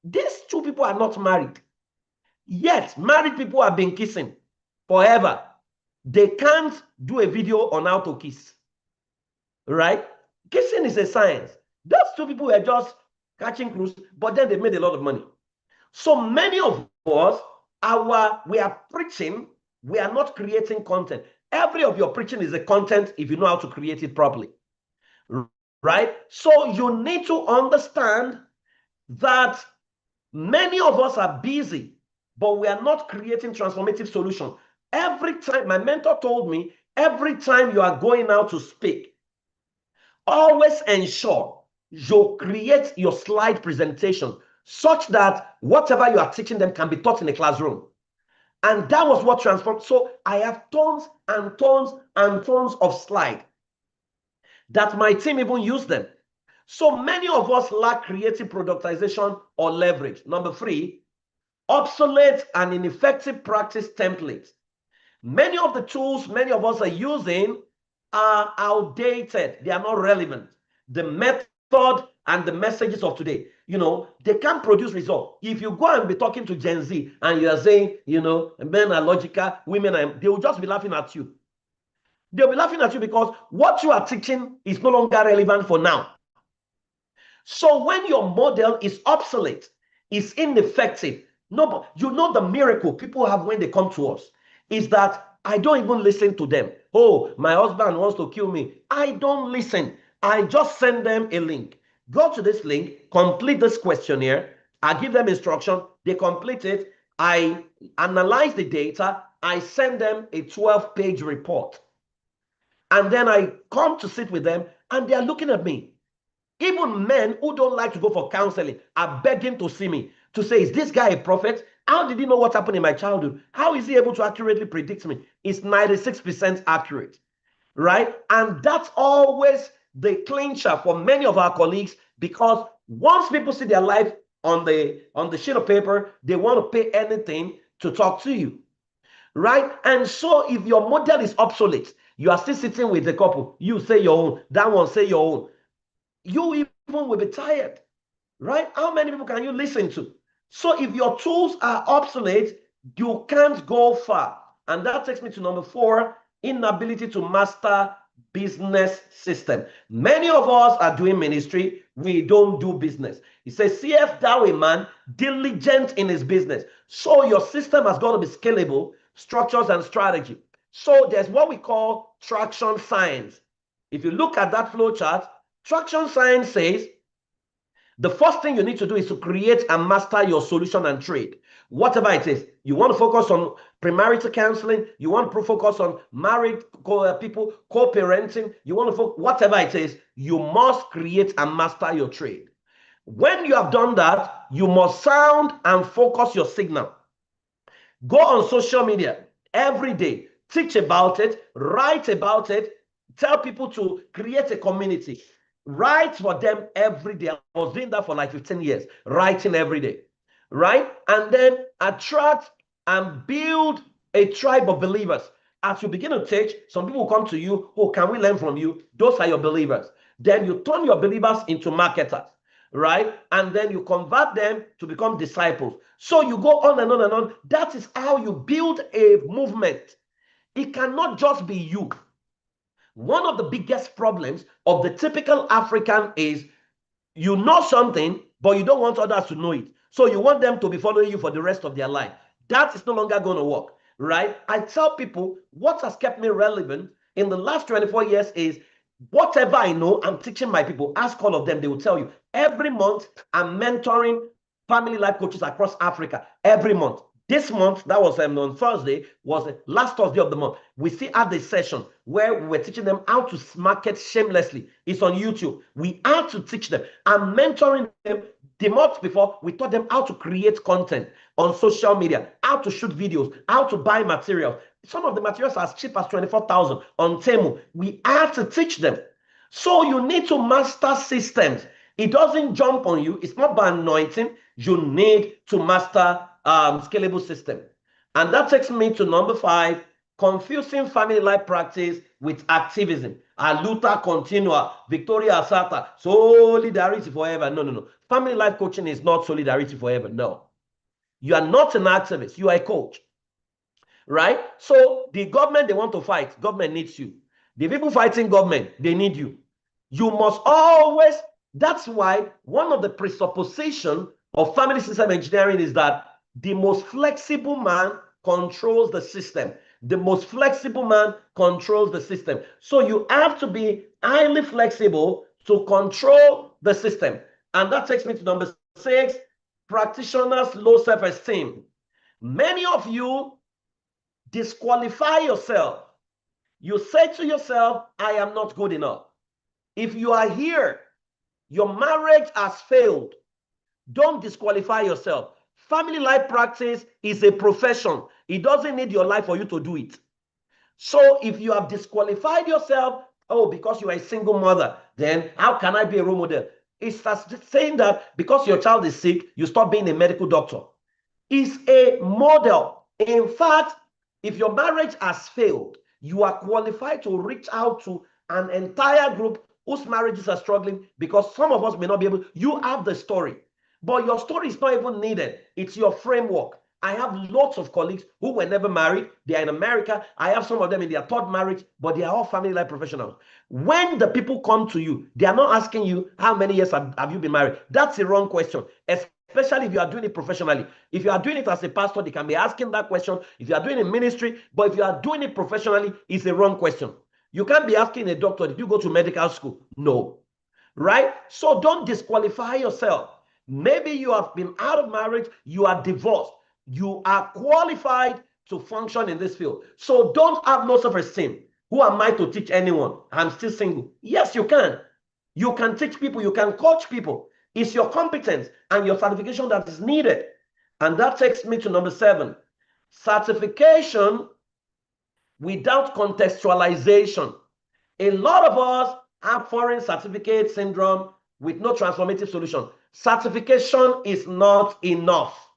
These two people are not married. Yet, married people have been kissing forever. They can't do a video on how to kiss, right? Kissing is a science. Those two people were just catching cruise, but then they made a lot of money. So many of us, we are preaching, we are not creating content. Every of your preaching is a content if you know how to create it properly, right? So you need to understand that many of us are busy, but we are not creating transformative solutions. Every time, my mentor told me, every time you are going out to speak, always ensure you create your slide presentation such that whatever you are teaching them can be taught in a classroom. And that was what transformed. So I have tons and tons and tons of slides that my team even use them. So many of us lack creative productization or leverage. Number three, obsolete and ineffective practice templates. Many of the tools many of us are using are outdated. They are not relevant. The method and the messages of today, they can't produce results. If you go and be talking to Gen Z and you are saying, men are logical, women are, they will just be laughing at you. They'll be laughing at you because what you are teaching is no longer relevant for now. So when your model is obsolete, is ineffective, no, the miracle people have when they come to us is that I don't even listen to them. Oh, my husband wants to kill me. I don't listen. I just send them a link. Go to this link, complete this questionnaire. I give them instruction. They complete it. I analyze the data. I send them a 12-page report. And then I come to sit with them and they are looking at me. Even men who don't like to go for counseling are begging to see me to say, is this guy a prophet? How did he know what happened in my childhood? How is he able to accurately predict me? It's 96% accurate, right? And that's always the clincher for many of our colleagues, because once people see their life on the sheet of paper, they want to pay anything to talk to you, right? And so if your model is obsolete, you are still sitting with the couple, you say your own, that one say your own, you even will be tired, right? How many people can you listen to? So if your tools are obsolete, you can't go far. And that takes me to number 4, inability to master business system. Many of us are doing ministry, we don't do business. He says, CF thou a man diligent in his business. So your system has got to be scalable, structures and strategy. So there's what we call traction science. If you look at that flow chart, traction science says the first thing you need to do is to create and master your solution and trade. Whatever it is, you want to focus on premarital counseling, you want to focus on married people, co-parenting, you want to focus, whatever it is, you must create and master your trade. When you have done that, you must sound and focus your signal. Go on social media every day, teach about it, write about it, tell people to create a community. Write for them every day. I was doing that for like 15 years, writing every day, right? And then attract and build a tribe of believers. As you begin to teach, some people will come to you, oh, can we learn from you? Those are your believers. Then you turn your believers into marketers, right? And then you convert them to become disciples. So you go on and on and on. That is how you build a movement. It cannot just be you. One of the biggest problems of the typical African is you know something, but you don't want others to know it. So you want them to be following you for the rest of their life. That is no longer going to work, right? I tell people what has kept me relevant in the last 24 years is whatever I know, I'm teaching my people. Ask all of them, they will tell you. Every month, I'm mentoring family life coaches across Africa. Every month. This month, that was on Thursday, was the last Thursday of the month. We still had a session where we were teaching them how to market shamelessly. It's on YouTube. We had to teach them. I'm mentoring them. The month before, we taught them how to create content on social media, how to shoot videos, how to buy materials. Some of the materials are as cheap as 24,000 on Temu. We had to teach them. So you need to master systems. It doesn't jump on you. It's not by anointing. You need to master scalable system. And that takes me to number 5, confusing family life practice with activism. A Luther continua, Victoria Asata, solidarity forever. No, no, no. Family life coaching is not solidarity forever. No. You are not an activist. You are a coach. Right? So the government, they want to fight. Government needs you. The people fighting government, they need you. You must always, that's why one of the presuppositions of family system engineering is that the most flexible man controls the system. The most flexible man controls the system. So you have to be highly flexible to control the system. And that takes me to number 6, practitioners' low self-esteem. Many of you disqualify yourself. You say to yourself, I am not good enough. If you are here, your marriage has failed, don't disqualify yourself. Family life practice is a profession. It doesn't need your life for you to do it. So if you have disqualified yourself, oh, because you are a single mother, then how can I be a role model? It's saying that because your child is sick, you stop being a medical doctor. It's a model. In fact, if your marriage has failed, you are qualified to reach out to an entire group whose marriages are struggling, because some of us may not be able. You have the story, but your story is not even needed. It's your framework. I have lots of colleagues who were never married. They are in America. I have some of them in their third marriage, but they are all family life professionals. When the people come to you, they are not asking you, how many years have you been married? That's the wrong question, especially if you are doing it professionally. If you are doing it as a pastor, they can be asking that question. If you are doing it in ministry, but if you are doing it professionally, it's a wrong question. You can't be asking a doctor, did you go to medical school? No. Right? So don't disqualify yourself. Maybe you have been out of marriage, you are divorced. You are qualified to function in this field. So don't have low self-esteem. Who am I to teach anyone? I'm still single. Yes, you can. You can teach people, you can coach people. It's your competence and your certification that is needed. And that takes me to number 7. Certification without contextualization. A lot of us have foreign certificate syndrome with no transformative solution. Certification is not enough.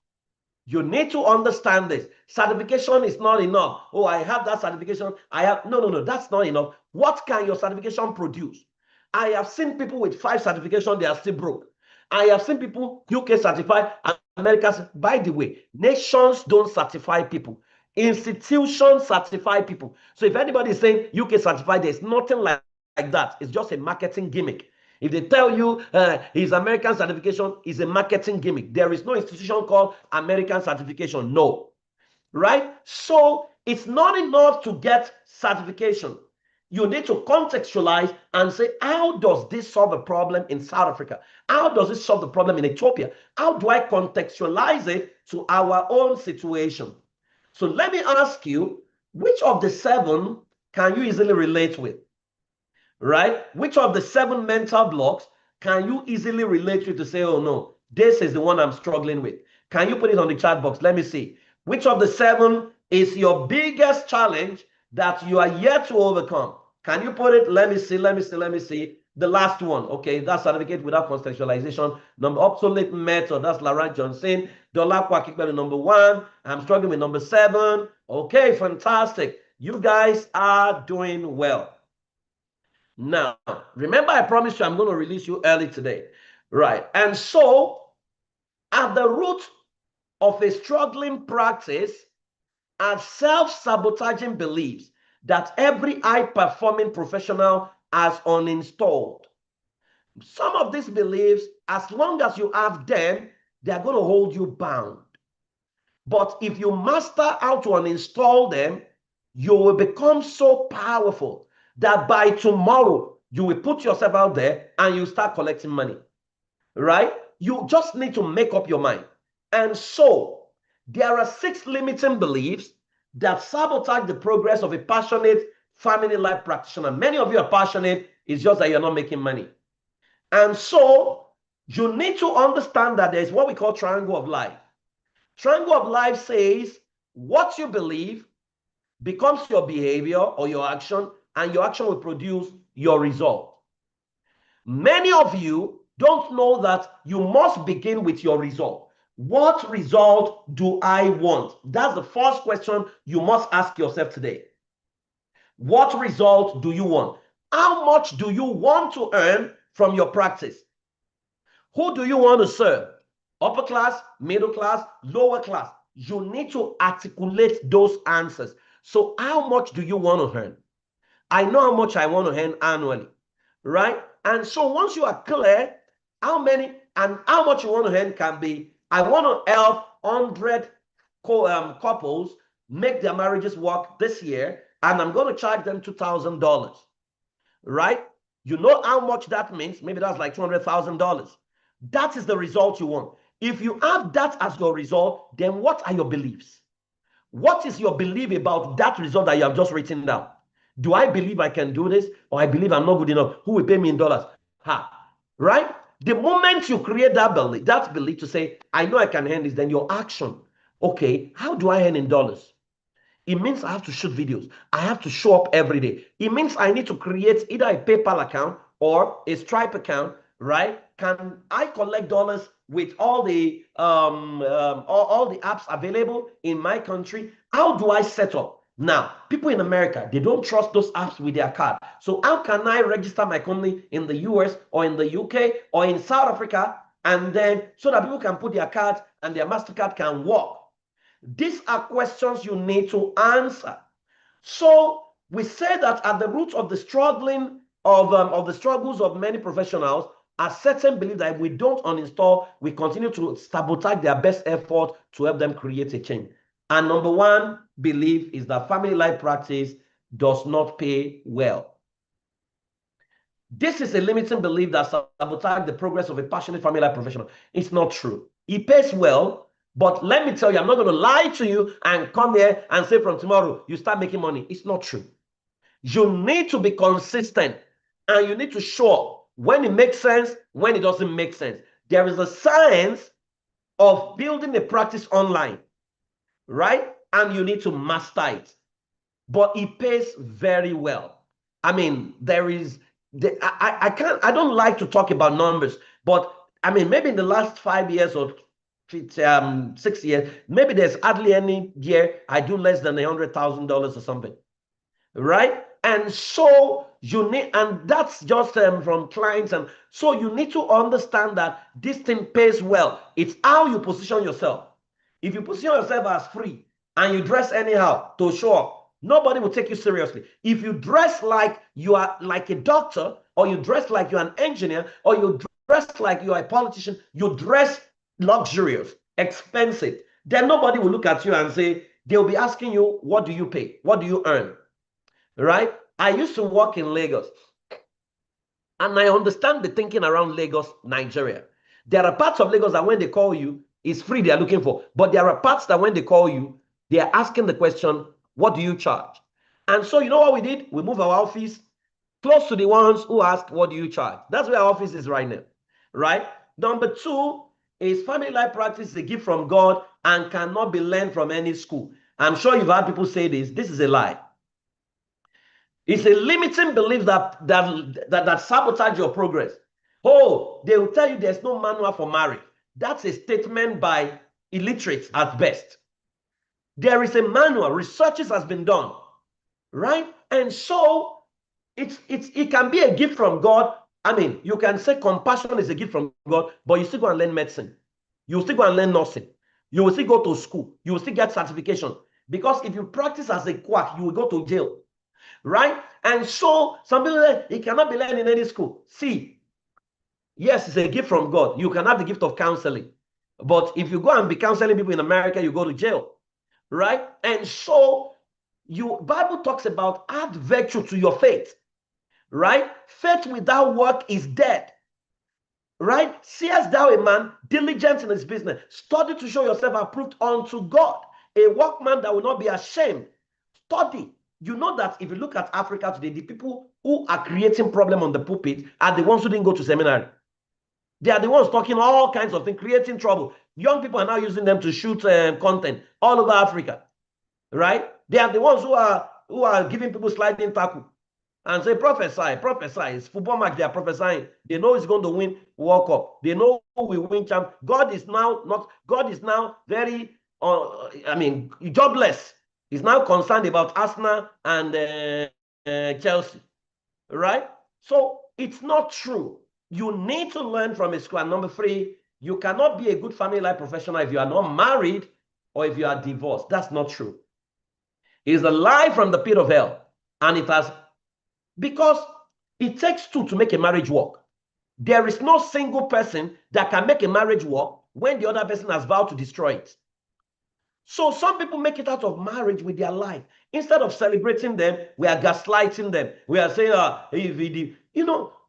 You need to understand this. Certification is not enough. Oh, I have that certification. No, that's not enough. What can your certification produce? I have seen people with 5 certifications, they are still broke. I have seen people UK certified, America. By the way, nations don't certify people. Institutions certify people. So if anybody is saying UK certified, there's nothing like that. It's just a marketing gimmick. If they tell you his American certification is a marketing gimmick, there is no institution called American certification. No. Right? So it's not enough to get certification. You need to contextualize and say, how does this solve a problem in South Africa? How does it solve the problem in Ethiopia? How do I contextualize it to our own situation? So let me ask you, which of the 7 can you easily relate with? Right? Which of the 7 mental blocks can you easily relate with to say, oh no, this is the one I'm struggling with? Can you put it on the chat box? Let me see. Which of the 7 is your biggest challenge that you are yet to overcome? Can you put it? Let me see. The last one. Okay, that's certificate without contextualization. Number obsolete method. That's Laurent Johnson. Dollar Kwakikbeli, number 1. I'm struggling with number 7. Okay, fantastic. You guys are doing well. Now, remember I promised you I'm going to release you early today. Right. And so, at the root of a struggling practice are self-sabotaging beliefs that every high-performing professional has uninstalled. Some of these beliefs, as long as you have them, they are going to hold you bound. But if you master how to uninstall them, you will become so powerful that by tomorrow, you will put yourself out there and you start collecting money, right? You just need to make up your mind. And so there are 6 limiting beliefs that sabotage the progress of a passionate family life practitioner. Many of you are passionate, it's just that you're not making money. And so you need to understand that there's what we call triangle of life. Triangle of life says what you believe becomes your behavior or your action, and your action will produce your result. Many of you don't know that you must begin with your result. What result do I want? That's the first question you must ask yourself today. What result do you want? How much do you want to earn from your practice? Who do you want to serve? Upper class, middle class, lower class? You need to articulate those answers. So how much do you want to earn? I know how much I want to earn annually, right? And so once you are clear how many and how much you want to earn can be, I want to help 100 couples make their marriages work this year, and I'm going to charge them $2,000, right? You know how much that means? Maybe that's like $200,000. That is the result you want. If you have that as your result, then what are your beliefs? What is your belief about that result that you have just written down? Do I believe I can do this, or I believe I'm not good enough? Who will pay me in dollars? Right? The moment you create that belief to say, I know I can earn this, then your action. Okay, how do I earn in dollars? It means I have to shoot videos. I have to show up every day. It means I need to create either a PayPal account or a Stripe account, right? Can I collect dollars with all the all the apps available in my country? How do I set up? Now, people in America, they don't trust those apps with their card. So how can I register my company in the US or in the UK or in South Africa, and then so that people can put their cards and their MasterCard can work? These are questions you need to answer. So we say that at the root of the struggling of the struggles of many professionals are certain beliefs that if we don't uninstall, we continue to sabotage their best effort to help them create a change. And number one belief is that family life practice does not pay well. This is a limiting belief that sabotages the progress of a passionate family life professional. It's not true. It pays well, but let me tell you, I'm not going to lie to you and come here and say from tomorrow you start making money. It's not true. You need to be consistent, and you need to show up when it makes sense, when it doesn't make sense. There is a science of building a practice online, right? And you need to master it. But it pays very well. I mean, there is I don't like to talk about numbers, but I mean, maybe in the last 5 years or 6 years, maybe there's hardly any year I do less than $100,000 or something, right? And so you need, and that's just from clients. And so you need to understand that this thing pays well. It's how you position yourself. If you position yourself as free and you dress anyhow to show up, nobody will take you seriously. If you dress like you are like a doctor, or you dress like you're an engineer, or you dress like you are a politician, you dress luxurious, expensive, then nobody will look at you and say, they'll be asking you, what do you pay? What do you earn? Right? I used to work in Lagos, and I understand the thinking around Lagos, Nigeria. There are parts of Lagos that when they call you, it's free they are looking for. But there are parts that when they call you, they are asking the question, what do you charge? And so you know what we did? We moved our office close to the ones who ask, what do you charge? That's where our office is right now, right? Number two is family life practice is a gift from God and cannot be learned from any school. I'm sure you've heard people say this. This is a lie. It's a limiting belief that sabotage your progress. Oh, they will tell you there's no manual for marriage. That's a statement by illiterates at best. There is a manual. Researches has been done, right? And so it can be a gift from God. I mean, you can say compassion is a gift from God, but you still go and learn medicine. You still go and learn nursing. You will still go to school. You will still get certification. Because if you practice as a quack, you will go to jail. right? And so some people say it cannot be learned in any school. See, yes, it's a gift from God. You can have the gift of counseling. But if you go and be counseling people in America, you go to jail, right? And so Bible talks about add virtue to your faith, right? Faith without work is dead, right? Seest thou a man diligent in his business, study to show yourself approved unto God, a workman that will not be ashamed. Study. You know that if you look at Africa today, the people who are creating problem on the pulpit are the ones who didn't go to seminary. They are the ones talking all kinds of things, creating trouble. Young people are now using them to shoot content all over Africa, right? They are the ones who are giving people sliding tackle and say, prophesy, prophesy. It's football match, they are prophesying. They know it's going to win World Cup. They know who will win champ. God is now very, jobless. He's now concerned about Arsenal and Chelsea, right? So it's not true. You need to learn from a school. And number 3, you cannot be a good family life professional if you are not married or if you are divorced. That's not true. It's a lie from the pit of hell. And because it takes 2 to make a marriage work. There is no single person that can make a marriage work when the other person has vowed to destroy it. So some people make it out of marriage with their life. Instead of celebrating them, we are gaslighting them. We are saying,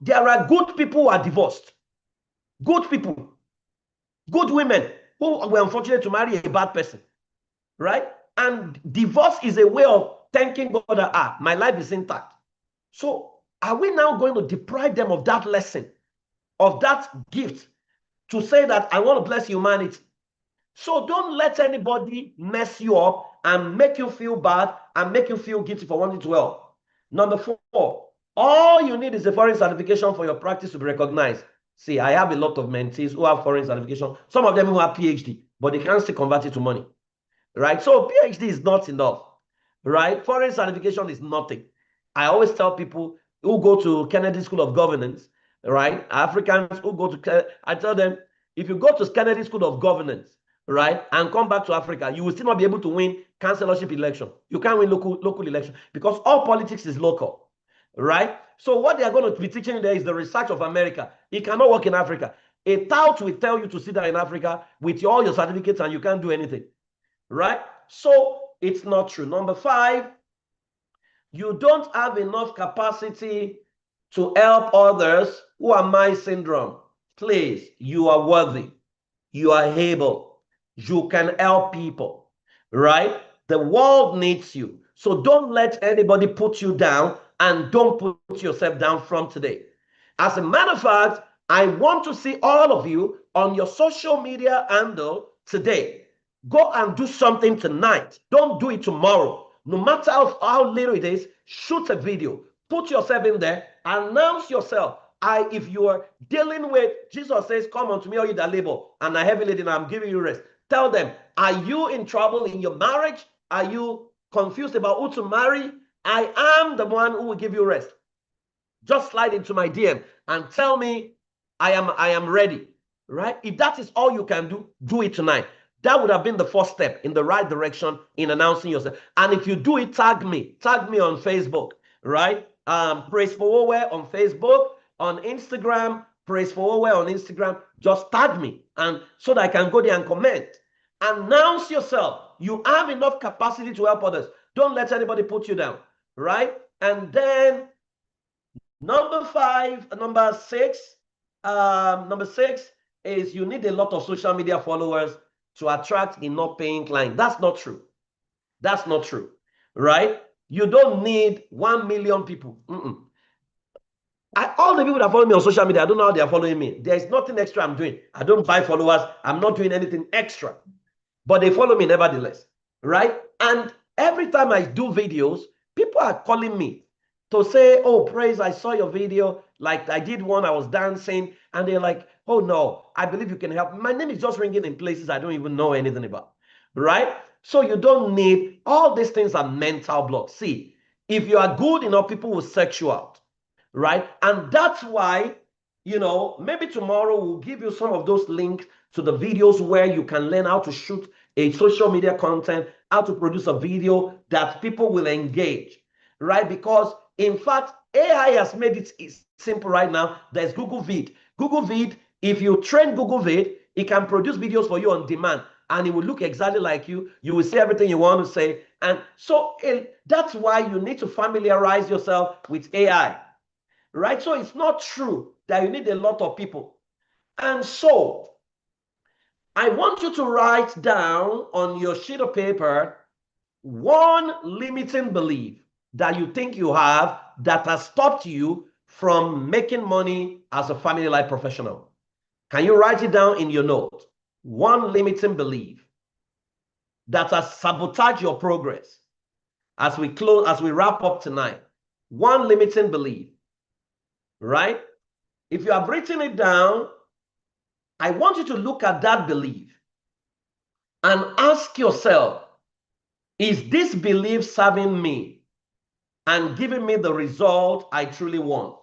there are good people who are divorced. Good people. Good women who were unfortunate to marry a bad person. Right? And divorce is a way of thanking God that, my life is intact. So are we now going to deprive them of that lesson, of that gift, to say that I want to bless humanity? So don't let anybody mess you up and make you feel bad and make you feel guilty for wanting to help. Number 4, all you need is a foreign certification for your practice to be recognized. See, I have a lot of mentees who have foreign certification. Some of them who have PhD, but they can't still convert it to money, right? So PhD is not enough, right? Foreign certification is nothing. I always tell people who go to Kennedy School of Governance, right? Africans who go to, I tell them, if you go to Kennedy School of Governance, right, and come back to Africa, you will still not be able to win councillorship election. You can't win local election because all politics is local, right? So what they are going to be teaching there is the research of America. It cannot work in Africa. A tout will tell you to sit there in Africa with all your certificates and you can't do anything, right? So it's not true. Number 5, you don't have enough capacity to help others who are my syndrome. Please, you are worthy. You are able. You can help people, right? The world needs you. So don't let anybody put you down, and don't put yourself down from today. As a matter of fact, I want to see all of you on your social media handle today. Go and do something tonight. Don't do it tomorrow. No matter how little it is, shoot a video. Put yourself in there. Announce yourself. If you are dealing with, Jesus says, come unto me, all you that labor and are heavy laden, I'm giving you rest. Tell them, are you in trouble in your marriage? Are you confused about who to marry? I am the one who will give you rest. Just slide into my DM and tell me I am ready, right? If that is all you can do, do it tonight. That would have been the first step in the right direction in announcing yourself. And if you do it, tag me on Facebook, right? Praise for Owe on Facebook, on Instagram, Praise for Owe on Instagram. Just tag me, and so that I can go there and comment. Announce yourself. You have enough capacity to help others. Don't let anybody put you down, right? And then number 6 is you need a lot of social media followers to attract enough paying clients. That's not true. That's not true, right? You don't need 1 million people. All the people that follow me on social media, I don't know how they are following me. There's nothing extra I'm doing. I don't buy followers. I'm not doing anything extra. But they follow me nevertheless, right? And every time I do videos, people are calling me to say, oh, Praise, I saw your video. Like I did one, I was dancing. And they're like, oh, no, I believe you can help. My name is just ringing in places I don't even know anything about, right? So you don't need, all these things are mental blocks. See, if you are good enough, people will search you out, right? And that's why, maybe tomorrow we'll give you some of those links to the videos where you can learn how to shoot a social media content, how to produce a video that people will engage. right? Because in fact, AI has made it simple right now. There's Google Vid. Google Vid, if you train Google Vid, it can produce videos for you on demand, and it will look exactly like you. You will say everything you want to say. And so that's why you need to familiarize yourself with AI, right? So it's not true that you need a lot of people. And so I want you to write down on your sheet of paper one limiting belief that you think you have that has stopped you from making money as a family life professional. Can you write it down in your note? One limiting belief that has sabotaged your progress as we close, as we wrap up tonight. One limiting belief, right? If you have written it down, I want you to look at that belief and ask yourself, is this belief serving me and giving me the result I truly want?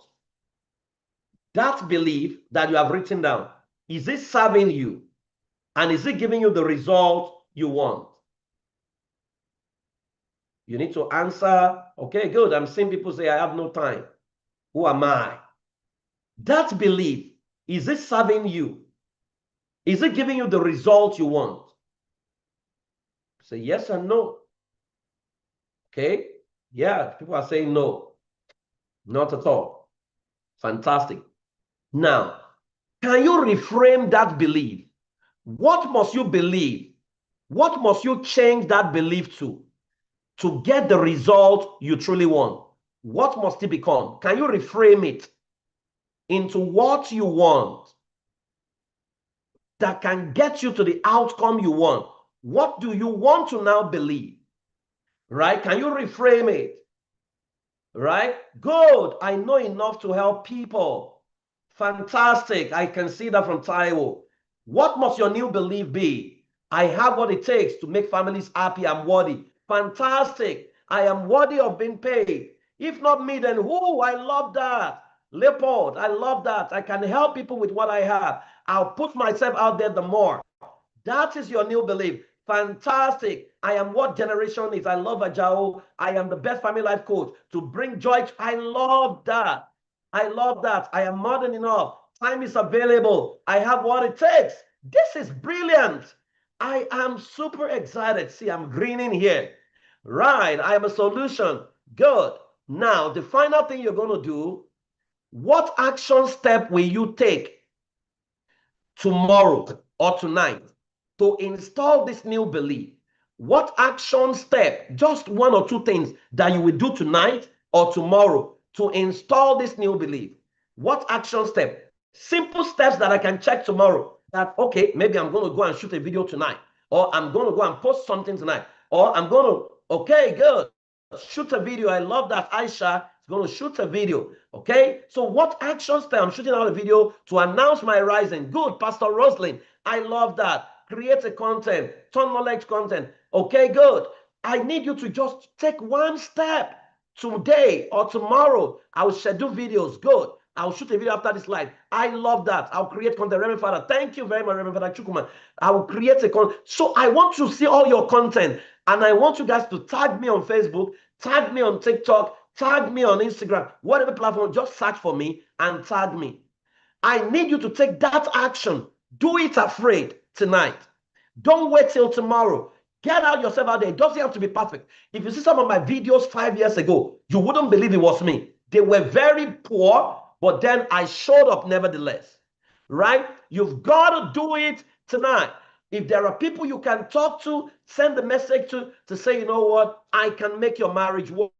That belief that you have written down, is it serving you? And is it giving you the result you want? You need to answer, okay, good. I'm seeing people say, I have no time. Who am I? That belief, is it serving you? Is it giving you the result you want? Say yes and no. Okay? Yeah, people are saying no. Not at all. Fantastic. Now, can you reframe that belief? What must you believe? What must you change that belief to get the result you truly want? What must it become? Can you reframe it into what you want that can get you to the outcome you want? What do you want to now believe? Right? Can you reframe it? Right? Good. I know enough to help people. Fantastic. I can see that from Taiwo. What must your new belief be? I have what it takes to make families happy. I'm worthy. Fantastic. I am worthy of being paid. If not me, then who? I love that. Leopold, I love that. I can help people with what I have. I'll put myself out there the more. That is your new belief. Fantastic. I am what generation is. I love Ajao. I am the best family life coach to bring joy. I love that. I love that. I am more than enough. Time is available. I have what it takes. This is brilliant. I am super excited. See, I'm grinning here. Right. I am a solution. Good. Now, the final thing you're going to do, what action step will you take tomorrow or tonight to install this new belief? What action step, just one or two things that you will do tonight or tomorrow to install this new belief? What action step? Simple steps that I can check tomorrow that, okay, maybe I'm going to go and shoot a video tonight, or I'm going to go and post something tonight, or I'm going to, okay, good, shoot a video. I love that Aisha is going to shoot a video. Okay, so what action step? I'm shooting out a video to announce my rising. Good, Pastor Roslyn, I love that. Create a content, turn knowledge content. Okay, good. I need you to just take one step today or tomorrow. I'll schedule videos. Good. I'll shoot a video after this live. I love that. I'll create content. Reverend Father, thank you very much, Reverend Father Chukwuma. I will create a content. So I want to see all your content, and I want you guys to tag me on Facebook, tag me on TikTok, tag me on Instagram, whatever platform. Just search for me and tag me. I need you to take that action. Do it afraid tonight. Don't wait till tomorrow. Get out yourself out there. It doesn't have to be perfect. If you see some of my videos 5 years ago, you wouldn't believe it was me. They were very poor, but then I showed up nevertheless. Right? You've got to do it tonight. If there are people you can talk to, send the message to say, you know what, I can make your marriage work.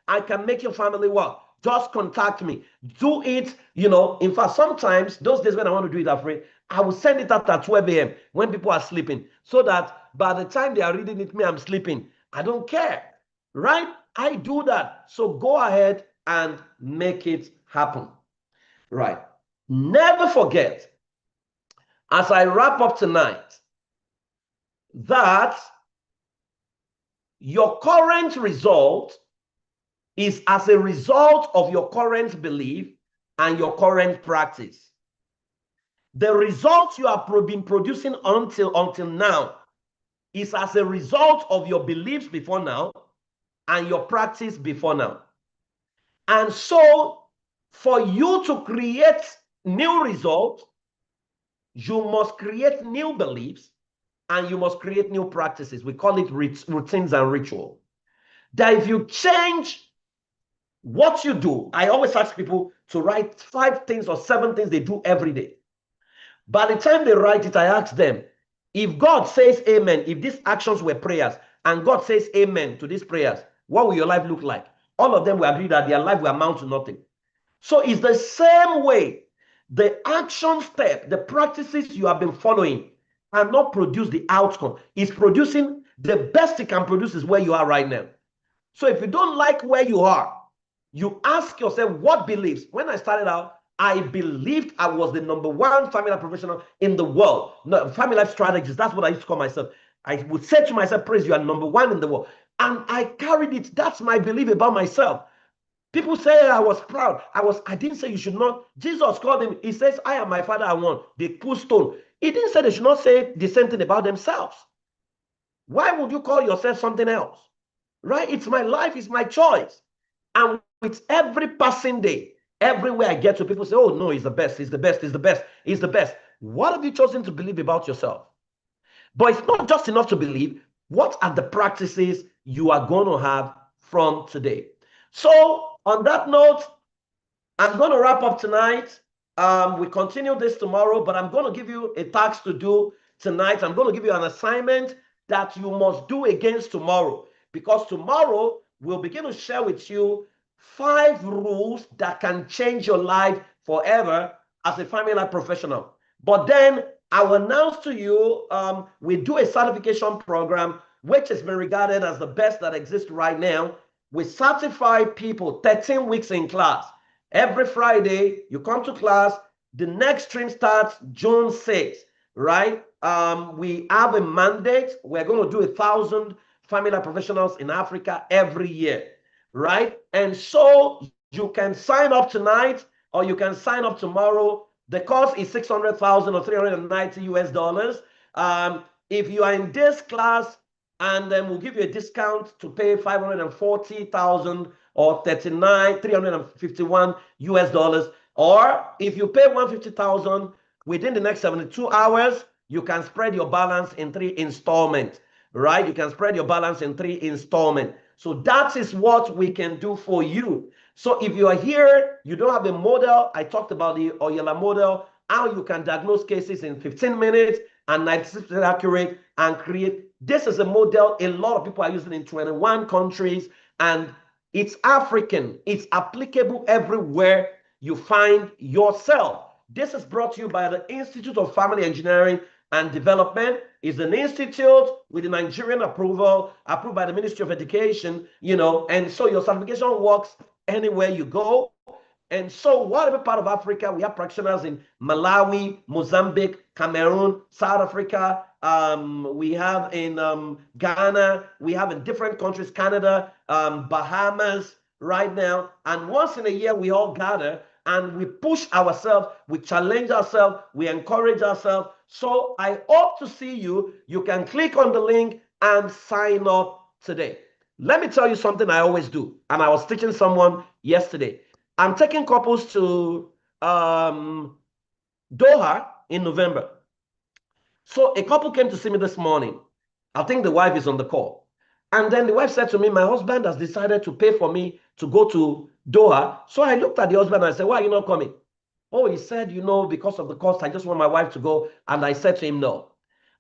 I can make your family work. Just contact me. Do it, in fact, sometimes those days when I want to do it afraid, I will send it out at 12 a.m. when people are sleeping, so that by the time they are reading it, I'm sleeping. I don't care, right? I do that. So go ahead and make it happen, right? Never forget, as I wrap up tonight, that your current result is as a result of your current belief and your current practice. The results you have been producing until now is as a result of your beliefs before now and your practice before now. And so for you to create new results, you must create new beliefs and you must create new practices. We call it routines and ritual. That if you change what you do, I always ask people to write 5 things or 7 things they do every day. By the time they write it, I ask them, if God says amen, if these actions were prayers, and God says amen to these prayers, what will your life look like? All of them will agree that their life will amount to nothing. So it's the same way. The action step, the practices you have been following cannot produce the outcome. It's producing the best it can produce is where you are right now. So if you don't like where you are, you ask yourself, what beliefs? When I started out, I believed I was the #1 family life professional in the world. No, family life strategist, that's what I used to call myself. I would say to myself, praise, you are #1 in the world. And I carried it. That's my belief about myself. People say I was proud. I didn't say you should not. Jesus called him. He says, I am my Father, I want. They pull stone. He didn't say they should not say the same thing about themselves. Why would you call yourself something else? Right? It's my life. It's my choice. And with every passing day, everywhere I get to, people say, oh, no, he's the best. He's the best. He's the best. He's the best. What have you chosen to believe about yourself? But it's not just enough to believe. What are the practices you are going to have from today? So on that note, I'm going to wrap up tonight. We continue this tomorrow, but I'm going to give you a task to do tonight. I'm going to give you an assignment that you must do against tomorrow, because tomorrow we'll begin to share with you 5 rules that can change your life forever as a family life professional. But then I will announce to you, we do a certification program, which has been regarded as the best that exists right now. We certify people 13 weeks in class. Every Friday, you come to class. The next stream starts June 6th, right? We have a mandate. We're going to do 1,000 family life professionals in Africa every year, right? And so you can sign up tonight or you can sign up tomorrow. The cost is $600,000 or $390 US. If you are in this class, and then we'll give you a discount to pay $540,000 or $351 US. Or if you pay $150,000 within the next 72 hours, you can spread your balance in 3 installments, right? You can spread your balance in 3 installments. So that is what we can do for you. So if you are here, you don't have a model. I talked about the Oyela model, how you can diagnose cases in 15 minutes and 96% accurate and create. This is a model a lot of people are using in 21 countries, and it's African. It's applicable everywhere you find yourself. This is brought to you by the Institute of Family Engineering and Development. It's an institute with the Nigerian approval, approved by the Ministry of Education, and so your certification works anywhere you go. And so whatever part of Africa, we have practitioners in Malawi, Mozambique, Cameroon, South Africa. We have in Ghana. We have in different countries, Canada, Bahamas right now. And once in a year, we all gather and we push ourselves, we challenge ourselves, we encourage ourselves. So I hope to see you. You can click on the link and sign up today. Let me tell you something I always do. And I was teaching someone yesterday. I'm taking couples to Doha in November. So a couple came to see me this morning. I think the wife is on the call. And then the wife said to me, my husband has decided to pay for me to go to Doha. So I looked at the husband and I said, why are you not coming? Oh, he said, because of the cost, I just want my wife to go. And I said to him, no.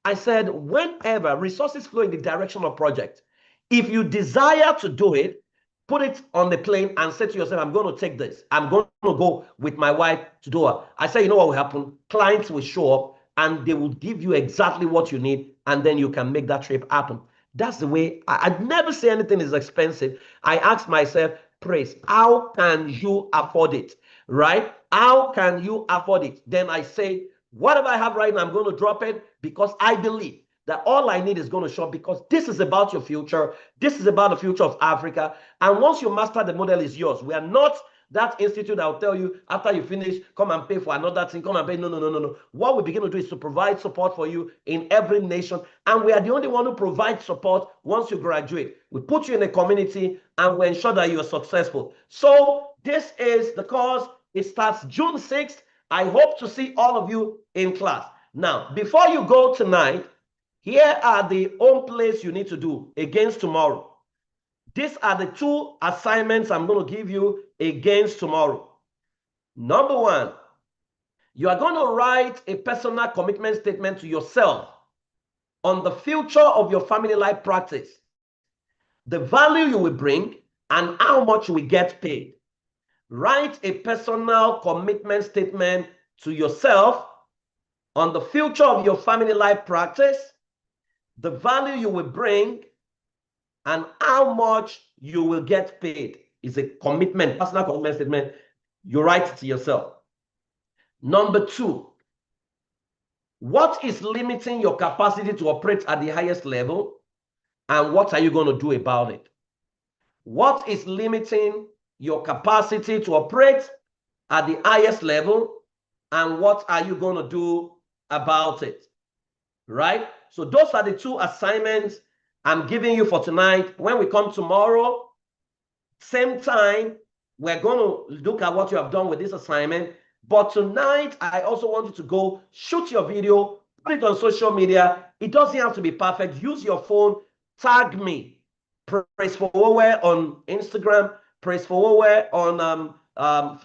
I said, whenever resources flow in the direction of project, if you desire to do it, put it on the plane and say to yourself, I'm going to take this. I'm going to go with my wife to Doha. I say, you know what will happen? Clients will show up and they will give you exactly what you need. And then you can make that trip happen. That's the way. I'd never say anything is expensive. I ask myself, praise, how can you afford it? Right? How can you afford it? Then I say, whatever I have right now, I'm going to drop it because I believe that all I need is going to show up, because this is about your future. This is about the future of Africa. And once you master the model, is yours. We are not that institute that will tell you after you finish, come and pay for another thing, come and pay. No. What we begin to do is to provide support for you in every nation. And we are the only one who provides support once you graduate. We put you in a community and we ensure that you are successful. So this is the course. It starts June 6th. I hope to see all of you in class. Now, before you go tonight, here are the home plays you need to do against tomorrow. These are the 2 assignments I'm going to give you against tomorrow. Number 1, you are going to write a personal commitment statement to yourself on the future of your family life practice, the value you will bring, and how much you will get paid. Write a personal commitment statement to yourself on the future of your family life practice, the value you will bring, and how much you will get paid. Is a commitment, personal commitment statement. You write it to yourself. Number 2, what is limiting your capacity to operate at the highest level, and what are you going to do about it? What is limiting your capacity to operate at the highest level, and what are you going to do about it? Right? So those are the 2 assignments I'm giving you for tonight. When we come tomorrow, same time, we're going to look at what you have done with this assignment. But tonight, I also want you to go shoot your video, put it on social media. It doesn't have to be perfect. Use your phone, tag me. Praise for Owe on Instagram, Praise for Owe on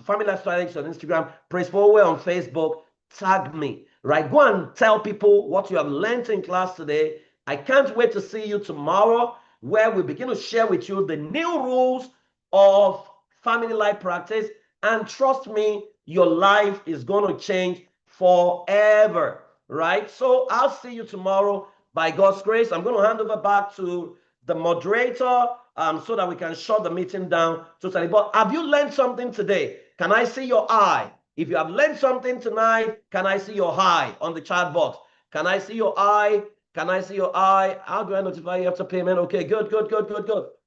Family Life Strategies on Instagram, Praise for Owe on Facebook. Tag me, right? Go and tell people what you have learned in class today. I can't wait to see you tomorrow, where we begin to share with you the new rules of family life practice. And trust me, your life is going to change forever, right? So I'll see you tomorrow by God's grace. I'm going to hand over back to the moderator so that we can shut the meeting down totally. But have you learned something today? Can I see your eye? If you have learned something tonight, can I see your eye on the chat box? Can I see your eye? Can I see your eye? How do I notify you after payment? Okay, good.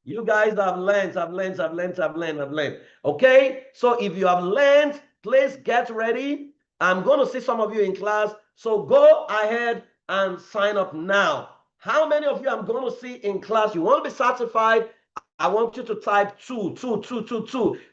You guys have learned. Okay, so if you have learned, please get ready. I'm going to see some of you in class. So go ahead and sign up now. How many of you I'm going to see in class? You want to be certified? I want you to type 2.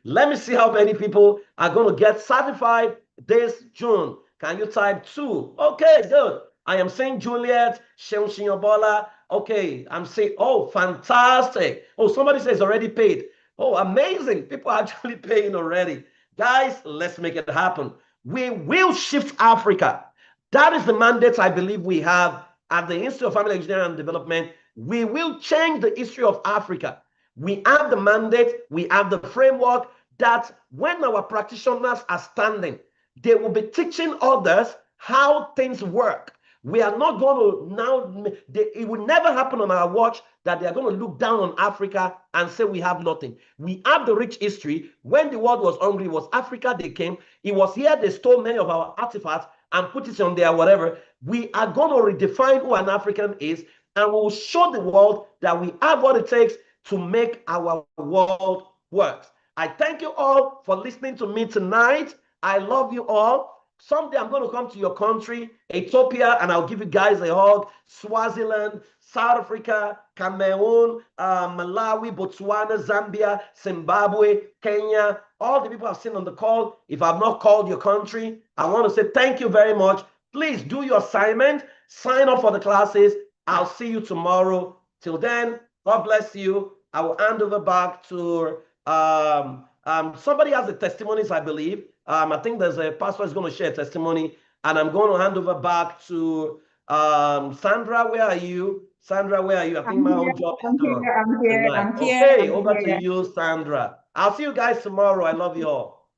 Let me see how many people are going to get certified this June. Can you type 2? Okay, good. I am saying Juliet, Shemshinyobola. Okay, I'm saying, oh, fantastic. Oh, somebody says already paid. Oh, amazing. People are actually paying already. Guys, let's make it happen. We will shift Africa. That is the mandate I believe we have at the Institute of Family Engineering and Development. We will change the history of Africa. We have the mandate, we have the framework that when our practitioners are standing, they will be teaching others how things work. We are not going to now, it will never happen on our watch that they are going to look down on Africa and say we have nothing. We have the rich history. When the world was hungry, it was Africa they came. It was here they stole many of our artifacts and put it on their whatever. We are going to redefine who an African is, and we will show the world that we have what it takes to make our world work. I thank you all for listening to me tonight. I love you all. Someday I'm going to come to your country, Ethiopia, and I'll give you guys a hug. Swaziland, South Africa, Cameroon, Malawi, Botswana, Zambia, Zimbabwe, Kenya, all the people I've seen on the call. If I've not called your country, I want to say thank you very much. Please do your assignment. Sign up for the classes. I'll see you tomorrow. Till then, God bless you. I will hand over back to somebody has the testimonies, I believe. I think there's a pastor who's going to share a testimony, and I'm going to hand over back to Sandra. Where are you? Sandra, where are you? I think my own job is done. I'm here. Okay, over to you, Sandra. I'll see you guys tomorrow. I love you all.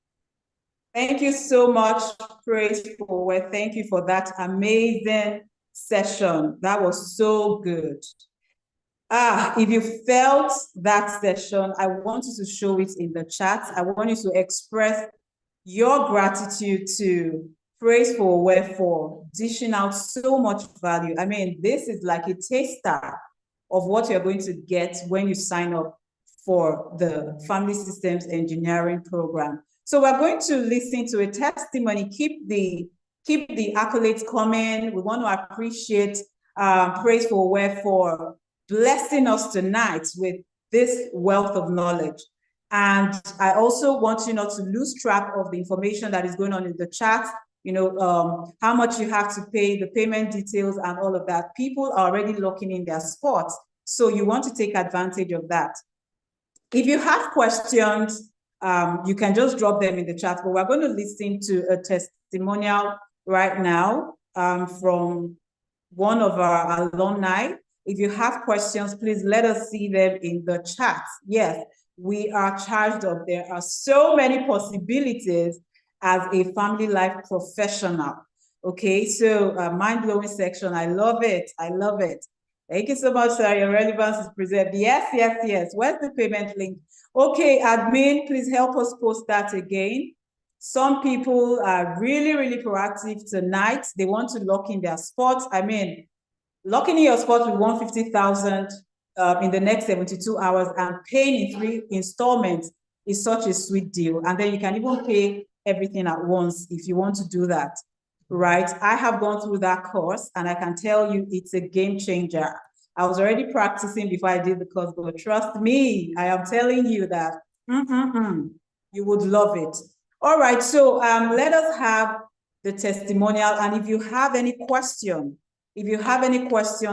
Thank you so much, Praise Forward. Thank you for that amazing session. That was so good. If you felt that session, I want you to show it in the chat. I want you to express your gratitude to Praise Forward for dishing out so much value. I mean, this is like a taster of what you're going to get when you sign up for the Family Systems Engineering program. So we're going to listen to a testimony. Keep the accolades coming. We want to appreciate Praise for Where for blessing us tonight with this wealth of knowledge. And I also want you not to lose track of the information that is going on in the chat, how much you have to pay, the payment details and all of that. People are already locking in their spots. So you want to take advantage of that. If you have questions, you can just drop them in the chat, but we're going to listen to a testimonial right now from one of our alumni. If you have questions, please let us see them in the chat. Yes, we are charged up. There are so many possibilities as a family life professional. Okay, so mind-blowing section. I love it. I love it. Thank you so much, sir. Your relevance is preserved. Yes, yes, yes. Where's the payment link? Okay, admin, please help us post that again. Some people are really, really proactive tonight. They want to lock in their spots. I mean, locking in your spot with 150,000 in the next 72 hours and paying in 3 installments is such a sweet deal. And then you can even pay everything at once if you want to do that. Right? I have gone through that course and I can tell you it's a game changer. I was already practicing before I did the course, but trust me, I am telling you that you would love it. All right, so let us have the testimonial. And if you have any question,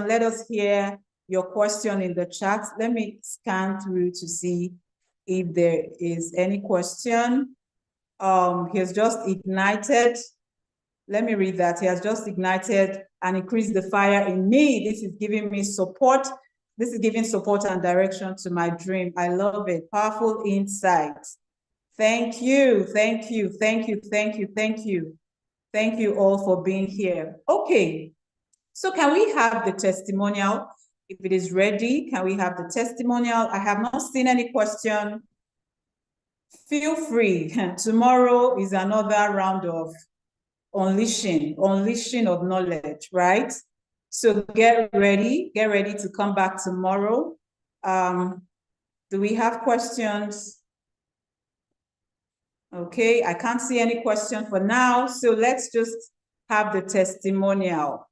let us hear your question in the chat. Let me scan through to see if there is any question. He has just ignited. Let me read that. He has just ignited and increased the fire in me. This is giving me support. This is giving support and direction to my dream. I love it. Powerful insights. Thank you. Thank you. Thank you. Thank you. Thank you. Thank you all for being here. Okay. So can we have the testimonial? If it is ready, can we have the testimonial? I have not seen any question. Feel free. Tomorrow is another round of unleashing of knowledge, right? So get ready to come back tomorrow. Do we have questions? Okay, I can't see any question for now, so let's just have the testimonial.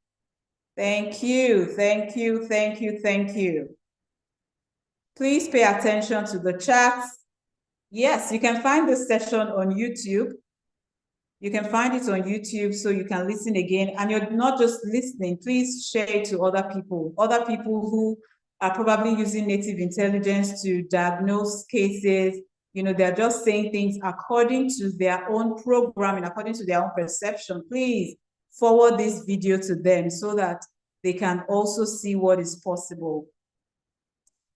Thank you, thank you, thank you, thank you. Please pay attention to the chat. Yes, you can find this session on YouTube. You can find it on YouTube so you can listen again. And you're not just listening, please share it to other people who are probably using native intelligence to diagnose cases. They're just saying things according to their own programming, according to their own perception. Please forward this video to them so that they can also see what is possible.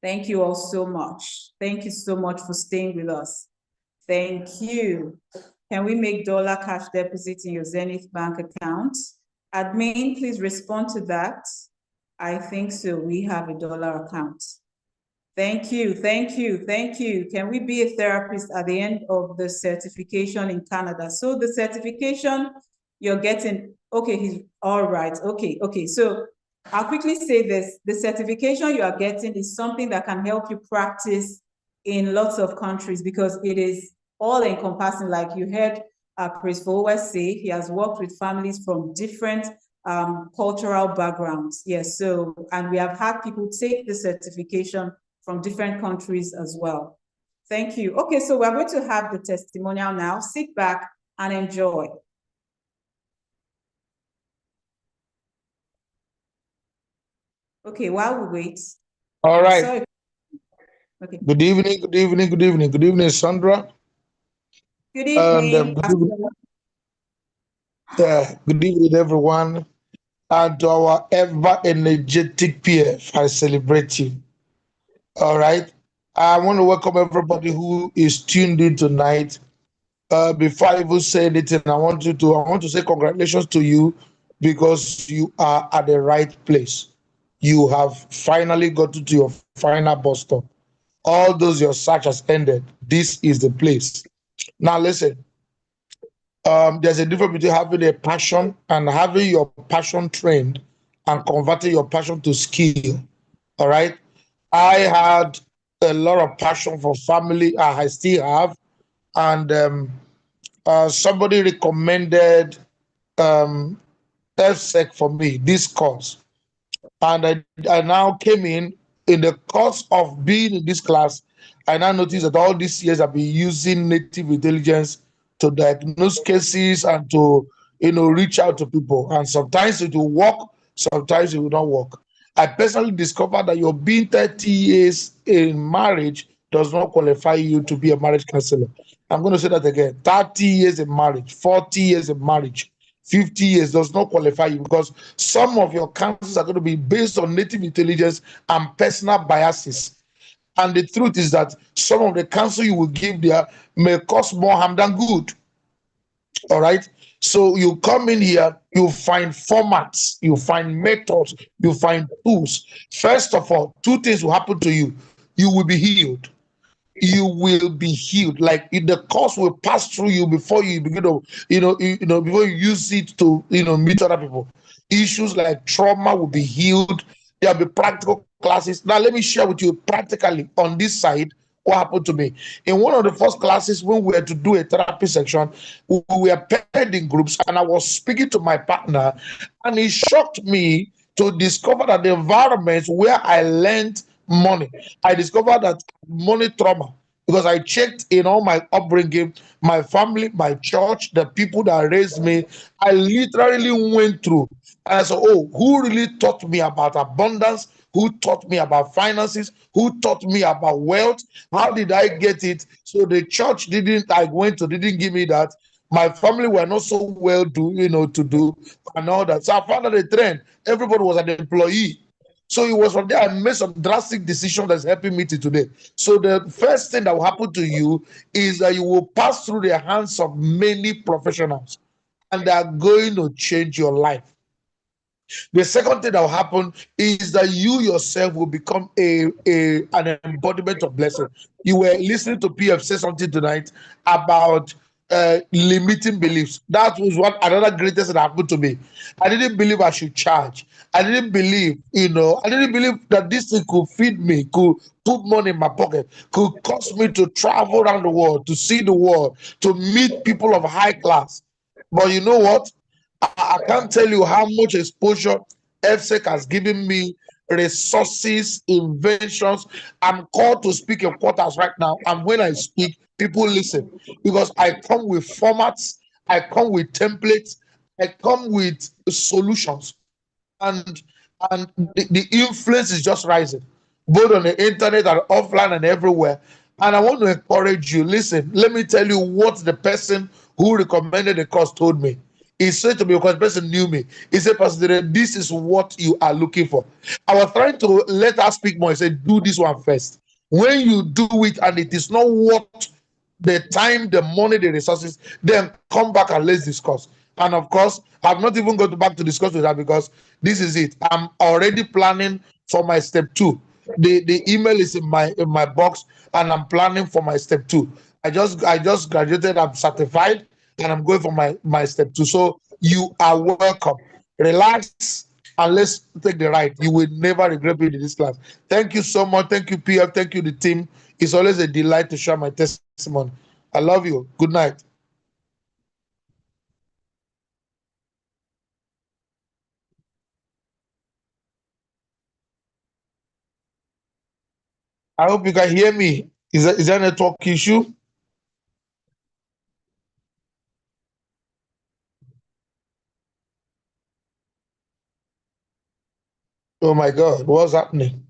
Thank you all so much. Thank you so much for staying with us. Thank you. Can we make dollar cash deposit in your Zenith Bank account? Admin, please respond to that. I think so. We have a dollar account. Thank you, thank you, thank you. Can we be a therapist at the end of the certification in Canada? So the certification you're getting, okay, he's all right. Okay. So I'll quickly say this. The certification you are getting is something that can help you practice in lots of countries because it is all encompassing. Like you heard Praise for Where say, he has worked with families from different cultural backgrounds. Yes, so, and we have had people take the certification from different countries as well. Thank you. Okay, so we're going to have the testimonial now. Sit back and enjoy. Okay, while we wait. All right. Okay. Good evening, Sandra. Good evening. Good evening, everyone. And to our ever energetic PF, I celebrate you. All right. I want to welcome everybody who is tuned in tonight. Before I even say anything, I want to say congratulations to you because you are at the right place. You have finally gotten to your final bus stop. All those your search has ended. This is the place. Now listen. There's a difference between having a passion and having your passion trained and converting your passion to skill. All right. I had a lot of passion for family. I still have. And somebody recommended um, FSEC for me, this course. And I now came in the course of being in this class. I now noticed that all these years I've been using native intelligence to diagnose cases and to reach out to people. And sometimes it will work, sometimes it will not work. I personally discovered that your being 30 years in marriage does not qualify you to be a marriage counselor. I'm going to say that again. 30 years in marriage, 40 years in marriage, 50 years does not qualify you, because some of your counsels are going to be based on native intelligence and personal biases. And the truth is that some of the counsel you will give there may cause more harm than good. All right. So you come in here, you find formats, you find methods, you find tools. First of all, two things will happen to you. You will be healed. You will be healed. Like the course will pass through you before you begin to, before you use it to, meet other people. Issues like trauma will be healed. There'll be practical classes. Now, let me share with you practically on this side what happened to me. In one of the first classes, when we had to do a therapy section, we were paired in groups, and I was speaking to my partner, and it shocked me to discover that the environments where I learned money, I discovered that money trauma, because I checked in all my upbringing, my family, my church, the people that raised me. I literally went through and I said, oh, who really taught me about abundance? Who taught me about finances? Who taught me about wealth? How did I get it? So the church didn't give me that. My family were not so well to do and all that. So I found out the trend. Everybody was an employee. So it was from there I made some drastic decision that's helping me to today. So the first thing that will happen to you is that you will pass through the hands of many professionals, and they are going to change your life. The second thing that will happen is that you yourself will become an embodiment of blessing. You were listening to PF say something tonight about limiting beliefs. That was what another greatest that happened to me. I didn't believe I should charge. I didn't believe, I didn't believe that this thing could feed me, could put money in my pocket, could cause me to travel around the world, to see the world, to meet people of high class. But you know what? I can't tell you how much exposure FSEC has given me, resources, inventions. I'm called to speak in quarters right now. And when I speak, people listen because I come with formats, I come with templates, I come with solutions. And the influence is just rising, both on the internet and offline and everywhere. And I want to encourage you. Listen, let me tell you what the person who recommended the course told me. He said to me, because the person knew me, he said, Pastor Dere, this is what you are looking for. I was trying to let her speak more. He said, do this one first. When you do it and it is not what the time, the money, the resources, then come back and let's discuss. And of course, I've not even got back to discuss with her because this is it. I'm already planning for my step two. The email is in my box, and I'm planning for my step two. I just graduated. I'm certified, and I'm going for my step two. So you are welcome. Relax and let's take the ride. You will never regret being in this class. Thank you so much. Thank you, PF. Thank you, the team. It's always a delight to share my testimony. I love you. Good night. I hope you can hear me. Is there a network issue? Oh my God, what's happening?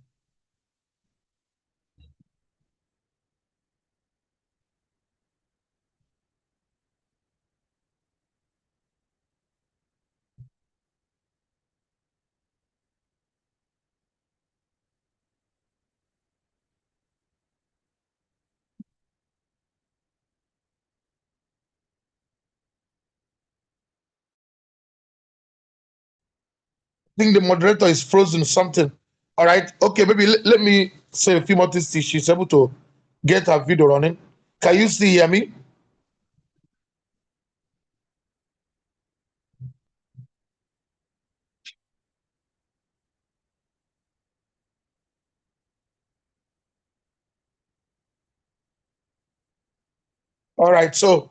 I think the moderator is frozen or something. All right. Okay, maybe let me say a few more things till she's able to get her video running. Can you still hear me? All right. So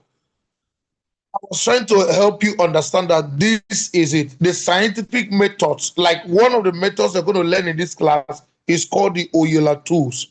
I was trying to help you understand that this is it. The scientific methods, like one of the methods you're going to learn in this class, is called the Oyela tools.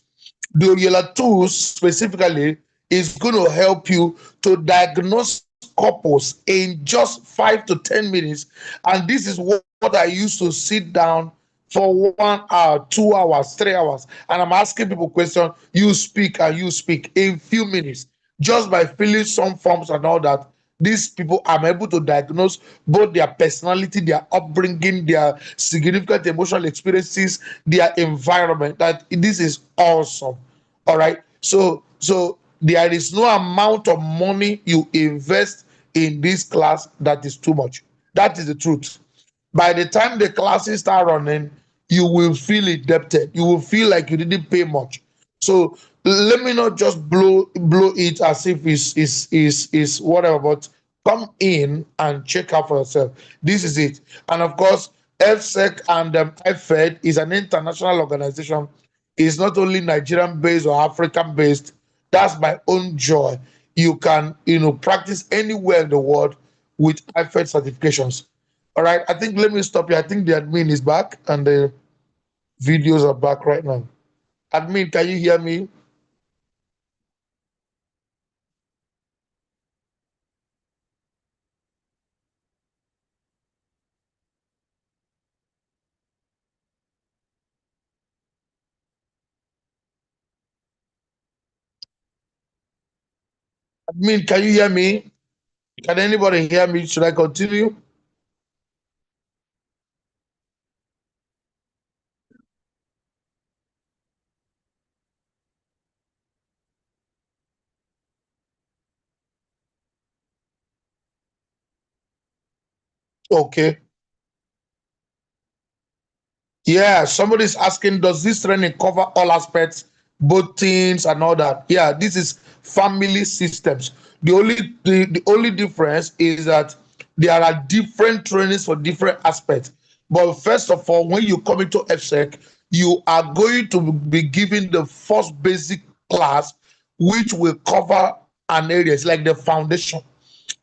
The Oyela tools specifically is going to help you to diagnose couples in just 5 to 10 minutes. And this is what I used to sit down for 1 hour, 2 hours, 3 hours. And I'm asking people questions. You speak and you speak in few minutes. Just by filling some forms and all that, these people, I'm able to diagnose both their personality, their upbringing, their significant emotional experiences, their environment. That this is awesome. All right. So there is no amount of money you invest in this class that is too much. That is the truth. By the time the classes start running, you will feel indebted. You will feel like you didn't pay much. So let me not just blow it as if is whatever, but come in and check out for yourself. This is it. And of course, FSEC and IFED is an international organization. It's not only Nigerian based or African based. That's my own joy. You can, practice anywhere in the world with IFED certifications. All right, I think let me stop here. I think the admin is back and the videos are back right now. Admin, can you hear me? Admin, can you hear me? Can anybody hear me? Should I continue? Okay. Yeah, somebody's asking, does this training cover all aspects, both teens and all that? Yeah, this is family systems. The only difference is that there are different trainings for different aspects. But first of all, when you come into FSEC, you are going to be given the first basic class, which will cover an area. It's like the foundation.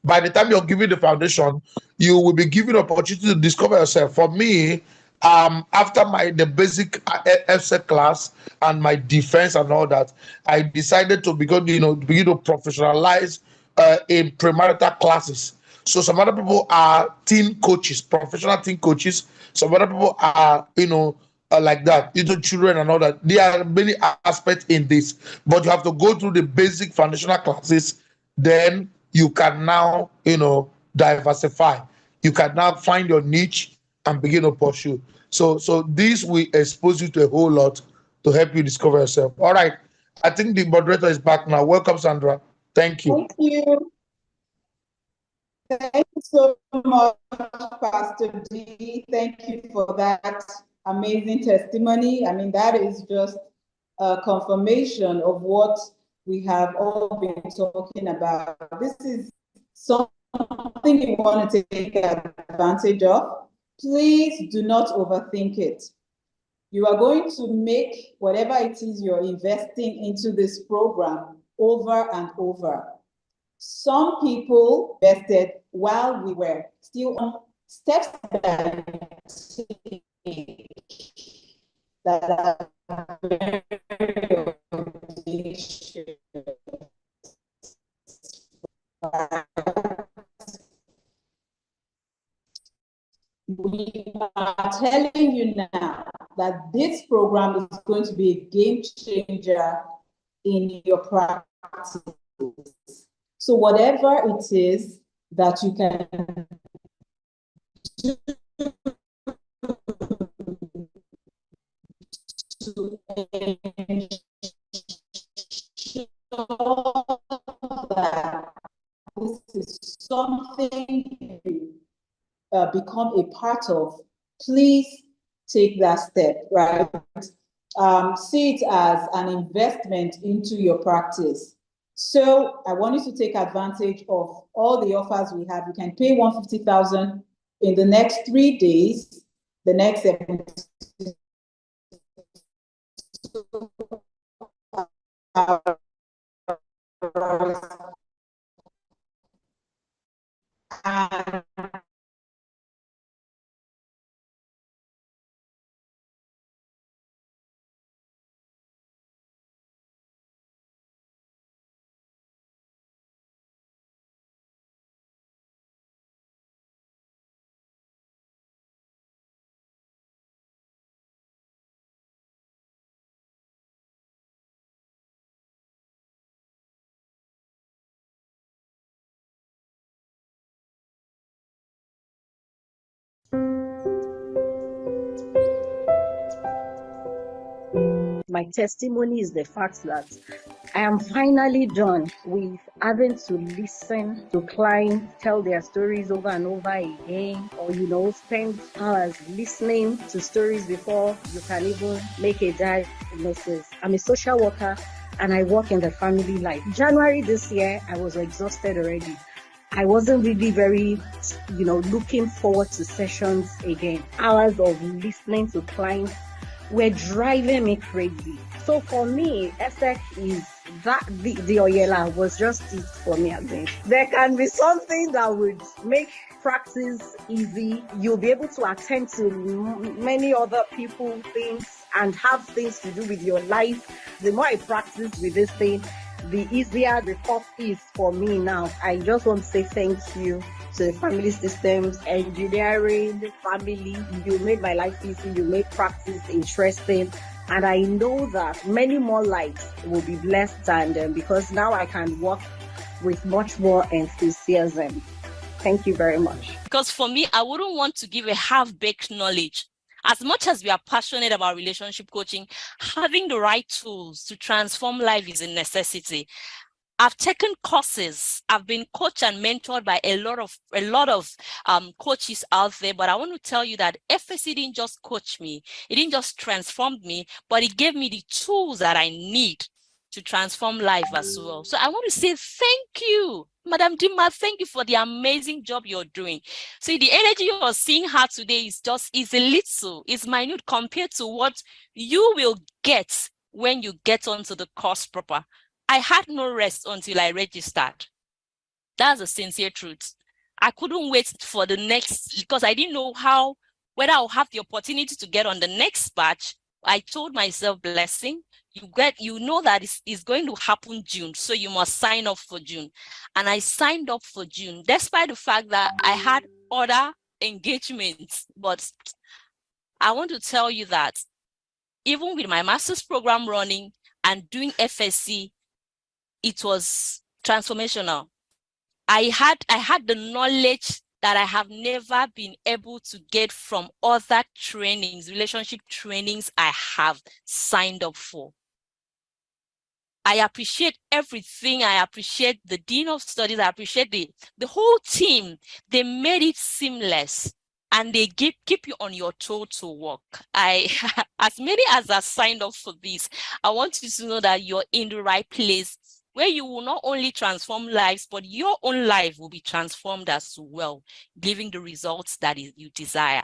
By the time you're giving the foundation, you will be given opportunity to discover yourself. For me, after the basic FSEC class and my defense and all that, I decided to begin to professionalize in premarital classes. So some other people are teen coaches, professional teen coaches. Some other people are, like that, little children and all that. There are many aspects in this, but you have to go through the basic foundational classes. Then you can now, diversify. You can now find your niche and begin to pursue. So this will expose you to a whole lot to help you discover yourself. All right. I think the moderator is back now. Welcome, Sandra. Thank you. Thank you. Thank you so much, Pastor D. Thank you for that amazing testimony. I mean, that is just a confirmation of what we have all been talking about. This is something you want to take advantage of. Please do not overthink it. You are going to make whatever it is you're investing into this program over and over. Some people invested while we were still on steps that are very we are telling you now that this program is going to be a game changer in your practice. So whatever it is that you can do to ensure that this is something you become a part of, please take that step, right? See it as an investment into your practice. So I want you to take advantage of all the offers we have. You can pay 150,000 in the next 3 days, the next 7 My testimony is the fact that I am finally done with having to listen to clients tell their stories over and over again, or, spend hours listening to stories before you can even make a diagnosis. I'm a social worker and I work in the family life. January this year, I was exhausted already. I wasn't really very, looking forward to sessions again. Hours of listening to clients were driving me crazy. So for me, ESSEC is that the Oyela was just it for me again. There can be something that would make practice easy. You'll be able to attend to many other people, things, and have things to do with your life. The more I practice with this thing, the easier the course is for me now. I just want to say thank you to the family systems, engineering, family. You made my life easy. You made practice interesting. And I know that many more lives will be blessed and because now I can work with much more enthusiasm. Thank you very much. Because for me, I wouldn't want to give a half-baked knowledge. As much as we are passionate about relationship coaching, having the right tools to transform life is a necessity. I've taken courses. I've been coached and mentored by a lot of coaches out there. But I want to tell you that FSC didn't just coach me. It didn't just transform me, but it gave me the tools that I need to transform life as well. So I want to say thank you, Madam Dima. Thank you for the amazing job you're doing. See, the energy you're seeing her today is a little, it's minute compared to what you will get when you get onto the course proper. I had no rest until I registered. That's the sincere truth. I couldn't wait for the next, because I didn't know whether I'll have the opportunity to get on the next batch. I told myself, Blessing, you know that it's going to happen June, so you must sign up for June. And I signed up for June, despite the fact that I had other engagements. But I want to tell you that even with my master's program running and doing FSC, it was transformational. I had the knowledge that I have never been able to get from other trainings, relationship trainings I have signed up for. I appreciate everything. I appreciate the Dean of Studies. I appreciate the whole team. They made it seamless and they keep you on your toe to work. As many as are signed up for this, I want you to know that you're in the right place, where you will not only transform lives, but your own life will be transformed as well, giving the results that you desire.